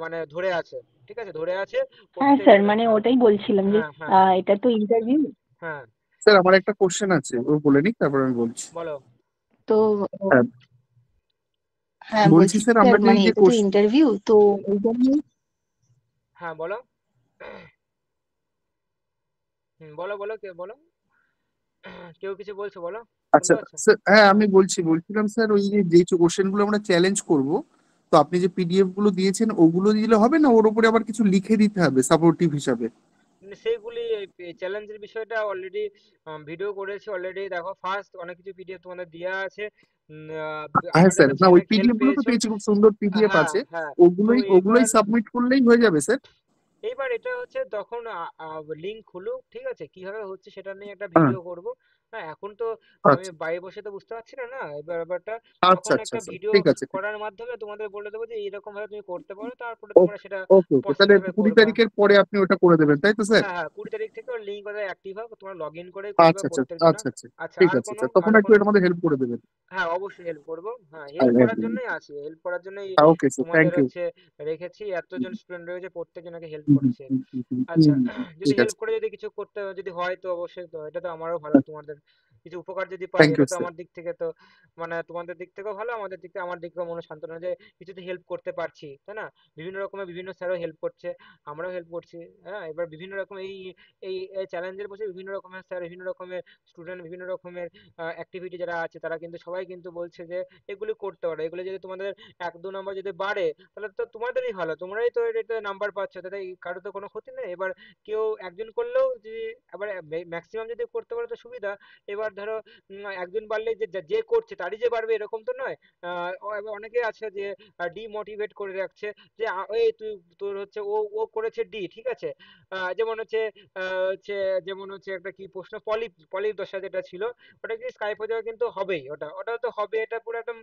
মানে ধরে আছে, ঠিক আছে, ধরে আছে হ্যাঁ স্যার, প্রত্যেকজনের। মানে ওটাই বলছিলাম যে হ্যাঁ হ্যাঁ এটা তো ইন্টারভিউ। হ্যাঁ স্যার আমার একটা কোশ্চেন আছে, ও বলে নিক তারপর আমি বলছি। বলো। তো হ্যাঁ, হ্যাঁ বলছি বলছি স্যার স্যার, আমরা যে মানে এই যে এটা তো ইন্টারভিউ, তো ওই জন্যই। হ্যাঁ বলো। বলো বলো, কে বলো? কেউ কিছু বলছো, বলো, শুনতে আচ্ছা পাচ্ছ? স্যার, হ্যাঁ আমি বলছিলাম স্যার, ওই যে কোশ্চেন গুলো আমরা চ্যালেঞ্জ করব, তো আপনি যে পিডিএফ গুলো দিয়েছেন ওগুলো দিলে হবে না, ওর উপরে আবার কিছু লিখে দিতে হবে সাপোর্টিভ হিসাবে? সেইগুলি চ্যালেঞ্জের বিষয়টা অলরেডি ভিডিও করেছি অলরেডি, দেখো ফার্স্ট অনেক কিছু পিডিএফ তোমাদের দেওয়া আছে। হ্যাঁ আমাদের স্যার, কাছে না ওই অনেক হেল্প পিডিএফ গুলো তো পেয়েছো। পেয়েছি, খুব সুন্দর পিডিএফ হ্যাঁ আছে, হ্যাঁ। তো ওগুলোই এবার সাবমিট করলেই হয়ে যাবে স্যার? এইবার এটা হচ্ছে তখন লিঙ্ক খুলুক, ঠিক আছে, কিভাবে হচ্ছে সেটা নিয়ে একটা হ্যাঁ, ভিডিও করব। হ্যাঁ, এখন তো আমি আচ্ছা বাইরে বসে তো বুঝতে পারছি না, না এবার ব্যাপারটা, আচ্ছা তখন আচ্ছা একটা আচ্ছা, ভিডিও ঠিক আছে ঠিক। করার মাধ্যমে তোমাদের বলে দেবো যে এইরকম ভাবে তুমি করতে পারো, তারপরে তোমরা ওকে সেটা ওকে ওকে, প্রসেস তাহলে ভাবে 20 করবা। তারিখের পরে আপনি ওটা করে দেবেন, তাই তো স্যার? হ্যাঁ হ্যাঁ, 20 তারিখ থেকে ওর লিঙ্ক ওদের অ্যাক্টিভ হবে, তোমরা লগ ইন করেই করবে আচ্ছা আচ্ছা প্রত্যেক জনা। আচ্ছা আচ্ছা, আচ্ছা, ঠিক আর আছে কোনো স্যার, তখন আর একটু কোনো এর মধ্যে হেল্প করে দেবেন। হ্যাঁ, অবশ্যই হেল্প করব। হ্যাঁ, হেল্প করার জন্যই আছি, হেল্প করার জন্যই ওকে স্যার, তোমাদের থ্যাংক ইউ। হচ্ছে রেখেছি। এতজন স্টুডেন্ট রয়েছে, প্রত্যেকজনকে হেল্প হুম হুম করছে। হুম হুম হুম আচ্ছা, হুম, যদি ঠিক হেল্প আছে। করে যদি কিছু করতে যদি হয় তো অবশ্যই, তো এটা তো আমারও ভালো, তোমাদের কিছু উপকার যদি পাই থ্যাংক ইউ এটা তো স্যার। আমার দিক থেকে তো মানে তোমাদের দিক থেকেও ভালো, আমাদের দিক থেকে, আমার দিক থেকেও মনে সান্ত্বনা যে কিছুতে হেল্প করতে পারছি, তাই না? বিভিন্ন রকমের বিভিন্ন স্যারও হেল্প করছে, আমরাও হেল্প করছি। হ্যাঁ, এবার বিভিন্ন রকম এই এই চ্যালেঞ্জের বসে বিভিন্ন রকমের স্যার, বিভিন্ন রকমের স্টুডেন্ট, বিভিন্ন রকমের অ্যাক্টিভিটি যারা আছে তারা কিন্তু সবাই কিন্তু বলছে যে এগুলি করতে পারো, এগুলি যদি তোমাদের 1-2 নম্বর যদি বাড়ে তাহলে তো তোমাদেরই ভালো, তোমরাই তো এটাতে নাম্বার পাচ্ছ, তাতে কারো তো কোনো ক্ষতি নেই। এবার কেউ একজন করলেও যদি, আবার ম্যাক্সিমাম যদি করতে পারে তো সুবিধা। এবার ধরো একজন বাড়লেই যে যে যে করছে তারই যে বাড়বে এরকম তো নয়। এবার অনেকে আছে যে ডিমোটিভেট করে রাখছে যে এই তুই, তোর হচ্ছে ও ও করেছে ডি, ঠিক আছে, যেমন হচ্ছে হচ্ছে যেমন হচ্ছে একটা কি প্রশ্ন, পলিপ পলিপ দশা যেটা ছিল, ওটা কি স্কাইপ যাওয়া কিন্তু হবেই, ওটা ওটা তো হবে, এটা পুরো একদম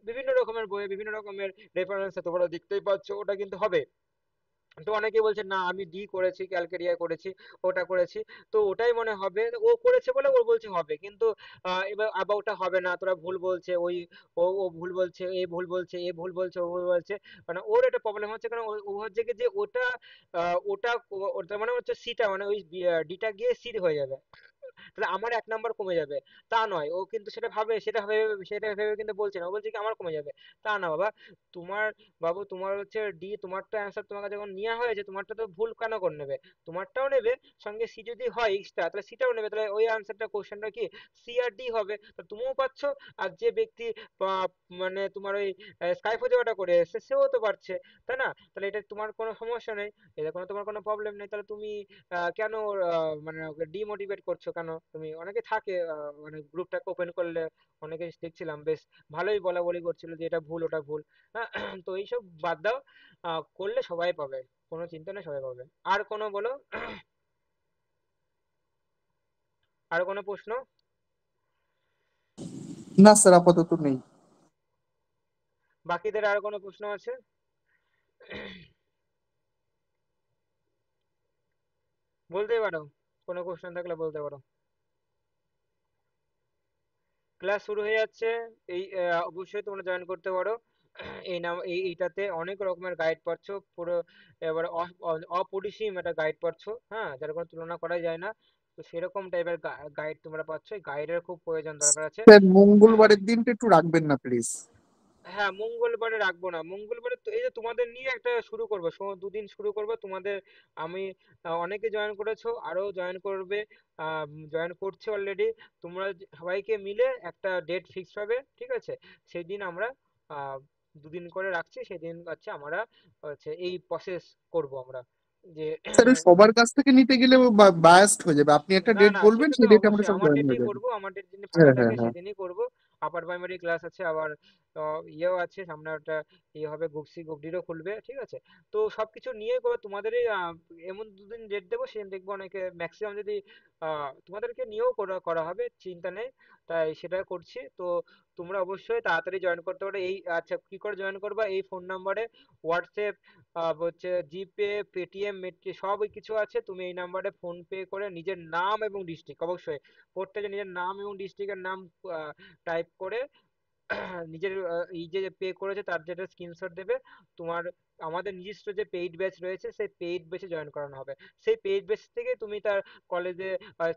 বিভিন্ন রকমের বইয়ে বিভিন্ন রকমের রেফারেন্সে তোমরা দেখতেই পাচ্ছ, ওটা কিন্তু হবে। তো অনেকেই বলছে না আমি ডি করেছি, ক্যালকেরিয়া করেছি, ওটা করেছি, তো ওটাই মনে হবে, ও করেছে বলে ও বলছে হবে, কিন্তু এবার আবার ওটা হবে না, তোরা ভুল বলছে, ওই ও ভুল বলছে, এ ভুল বলছে, এ ভুল বলছে, ও ভুল বলছে, মানে ওর একটা প্রবলেম হচ্ছে, কারণ ও হচ্ছে কি যে ওটা ওটা ওটা মানে হচ্ছে সিটা, মানে ওই ডিটা গিয়ে সি হয়ে যাবে, তাহলে আমার 1 নাম্বার কমে যাবে। তা নয়, ও কিন্তু সেটা ভাবে, সেটা ভেবে কিন্তু বলছে না, ও বলছে কি আমার কমে যাবে। তা না বাবা, তোমার বাবু তোমার হচ্ছে ডি, তোমারটা অ্যান্সার তোমার কাছে যখন নেওয়া হয়েছে, তোমারটা তো ভুল কেন করে নেবে? তোমারটাও নেবে, সঙ্গে সি যদি হয় এক্সট্রা তাহলে সিটাও নেবে, তাহলে ওই আনসারটা কোশ্চেনটা কি সি আর ডি হবে, তো তুমিও পাচ্ছ, আর যে ব্যক্তি মানে তোমার ওই স্কাইফো যাওয়াটা করে এসেছে সেও তো পারছে, তাই না? তাহলে এটা তোমার কোনো সমস্যা নেই, এটা কোনো তোমার কোনো প্রবলেম নেই, তাহলে তুমি কেন মানে ওকে ডিমোটিভেট করছো কেন? তুমি অনেকে থাকে মানে গ্রুপটাকে ওপেন করলে অনেকে দেখছিলাম বেশ ভালোই বলা বলি করছিল যে এটা ভুল ওটা ভুল। তো এইসব বাদ দাও, করলে সবাই পাবে, কোনো চিন্তা নেই, সবাই পাবে। আর কোনো বলো, আর কোনো প্রশ্ন? না স্যার, আপাতত নেই। বাকিদের আর কোনো প্রশ্ন আছে? বলতেই পারো, কোনো কোশ্চেন থাকলে বলতে পারো। ক্লাস শুরু হয়ে যাচ্ছে, এই অবশ্যই তোমরা জয়েন করতে পারো। এই নাম এইটাতে অনেক রকমের গাইড পাচ্ছ, পুরো এবার অপরিসীম একটা গাইড পাচ্ছ, হ্যাঁ, যার কোনো তুলনা করাই যায় না। তো সেরকম টাইপের গাইড তোমরা পাচ্ছ, এই গাইডের খুব প্রয়োজন দরকার আছে। স্যার, মঙ্গলবারের দিনটা একটু রাখবেন না প্লিজ? হ্যাঁ, মঙ্গলবারে রাখবো না, মঙ্গলবারে তো এই যে তোমাদের নিয়ে একটা শুরু করবো, 2 দিন শুরু করবো তোমাদের। আমি অনেকে জয়েন করেছো, আরো জয়েন করবে, জয়েন করছে অলরেডি। তোমরা সবাইকে মিলে একটা ডেট ফিক্স হবে, ঠিক আছে? সেই দিন আমরা 2 দিন করে রাখছি, সেদিন হচ্ছে আমরা হচ্ছে এই প্রসেস করব আমরা, যে স্যার, ওই সবার কাছ থেকে নিতে গেলে বায়াসড হয়ে যাবে, আপনি একটা না ডেট না, বলবেন, সেটা তো সেই ডেটে আমরা অবশ্যই সব আমার জয়েন হয়ে ডেটেই যাবো। করব, আমার ডেট যেদিন ফাঁকা হ্যাঁ হ্যাঁ থাকে হ্যাঁ। সেদিনই করব। আপার প্রাইমারি ক্লাস আছে, আবার ইয়েও আছে সামনে, একটা ইয়ে হবে, গ্রুপ ডিরও খুলবে, ঠিক আছে? তো সবকিছু নিয়ে করে তোমাদেরই এমন 2 দিন ডেট দেবো, সেদিন দেখবো অনেকে ম্যাক্সিমাম যদি তোমাদেরকে নিয়েও করা করা হবে, চিন্তা নেই। তাই সেটা করছি, তো তোমরা অবশ্যই তাড়াতাড়ি জয়েন করতে পারো। এই আচ্ছা, কি করে জয়েন করবা? এই ফোন নাম্বারে হোয়াটসঅ্যাপ, হচ্ছে জিপে, পেটিএম, মেট্রি সব কিছু আছে, তুমি এই নাম্বারে ফোন পে করে নিজের নাম এবং ডিস্ট্রিক্ট, অবশ্যই প্রত্যেকে নিজের নাম এবং ডিস্ট্রিক্টের নাম টাইপ করে নিজের এই যে পে করেছে তার যেটা স্ক্রিনশট দেবে। তোমার আমাদের নিজস্ব যে পেইড ব্যাচ রয়েছে সেই পেইড ব্যাচে জয়েন করানো হবে। সেই পেইড ব্যাচ থেকে তুমি তার কলেজে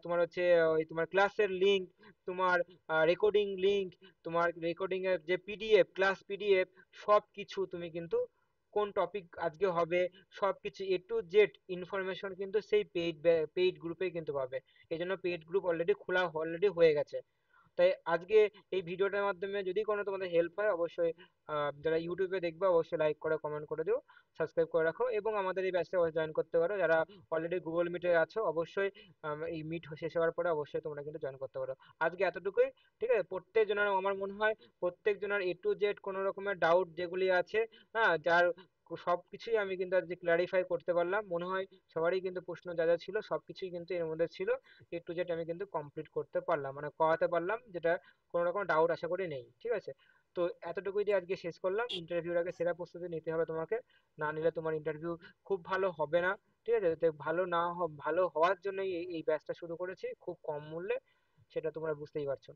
তোমার হচ্ছে ওই তোমার ক্লাসের লিংক, তোমার রেকর্ডিং লিংক, তোমার রেকর্ডিং এর যে পিডিএফ, ক্লাস পিডিএফ, সব কিছু তুমি কিন্তু কোন টপিক আজকে হবে, সব কিছু A to Z ইনফরমেশন কিন্তু সেই পেইড গ্রুপে কিন্তু পাবে। এই জন্য পেইড গ্রুপ অলরেডি খোলা অলরেডি হয়ে গেছে। তাই আজকে এই ভিডিওটার মাধ্যমে যদি কোনো তোমাদের হেল্প হয়, অবশ্যই যারা ইউটিউবে দেখবে অবশ্যই লাইক করে কমেন্ট করে দিও, সাবস্ক্রাইব করে রাখো, এবং আমাদের এই ব্যাচে জয়েন করতে পারো। যারা অলরেডি গুগল মিটে আছো অবশ্যই এই মিট শেষ হওয়ার পরে অবশ্যই তোমরা কিন্তু জয়েন করতে পারো। আজকে এতটুকুই, ঠিক আছে? প্রত্যেকজনের, আমার মনে হয় প্রত্যেকজনের A to Z কোনো রকমের ডাউট যেগুলি আছে, হ্যাঁ, যার সবকিছুই আমি কিন্তু আজকে ক্ল্যারিফাই করতে পারলাম। মনে হয় সবারই কিন্তু প্রশ্ন যা যা ছিল সবকিছুই কিন্তু এর মধ্যে ছিল। টু জেড আমি কিন্তু কমপ্লিট করতে পারলাম, মানে করাতে পারলাম, যেটা কোনো রকম ডাউট আশা করি নেই। ঠিক আছে, তো এতটুকুই দিয়ে আজকে শেষ করলাম। ইন্টারভিউর আগে সেরা প্রস্তুতি নিতে হবে তোমাকে, না নিলে তোমার ইন্টারভিউ খুব ভালো হবে না। ঠিক আছে, তো ভালো হওয়ার জন্যই এই ব্যাচটা শুরু করেছি খুব কম মূল্যে, সেটা তোমরা বুঝতেই পারছো।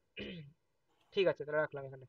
ঠিক আছে, তাহলে রাখলাম এখানে।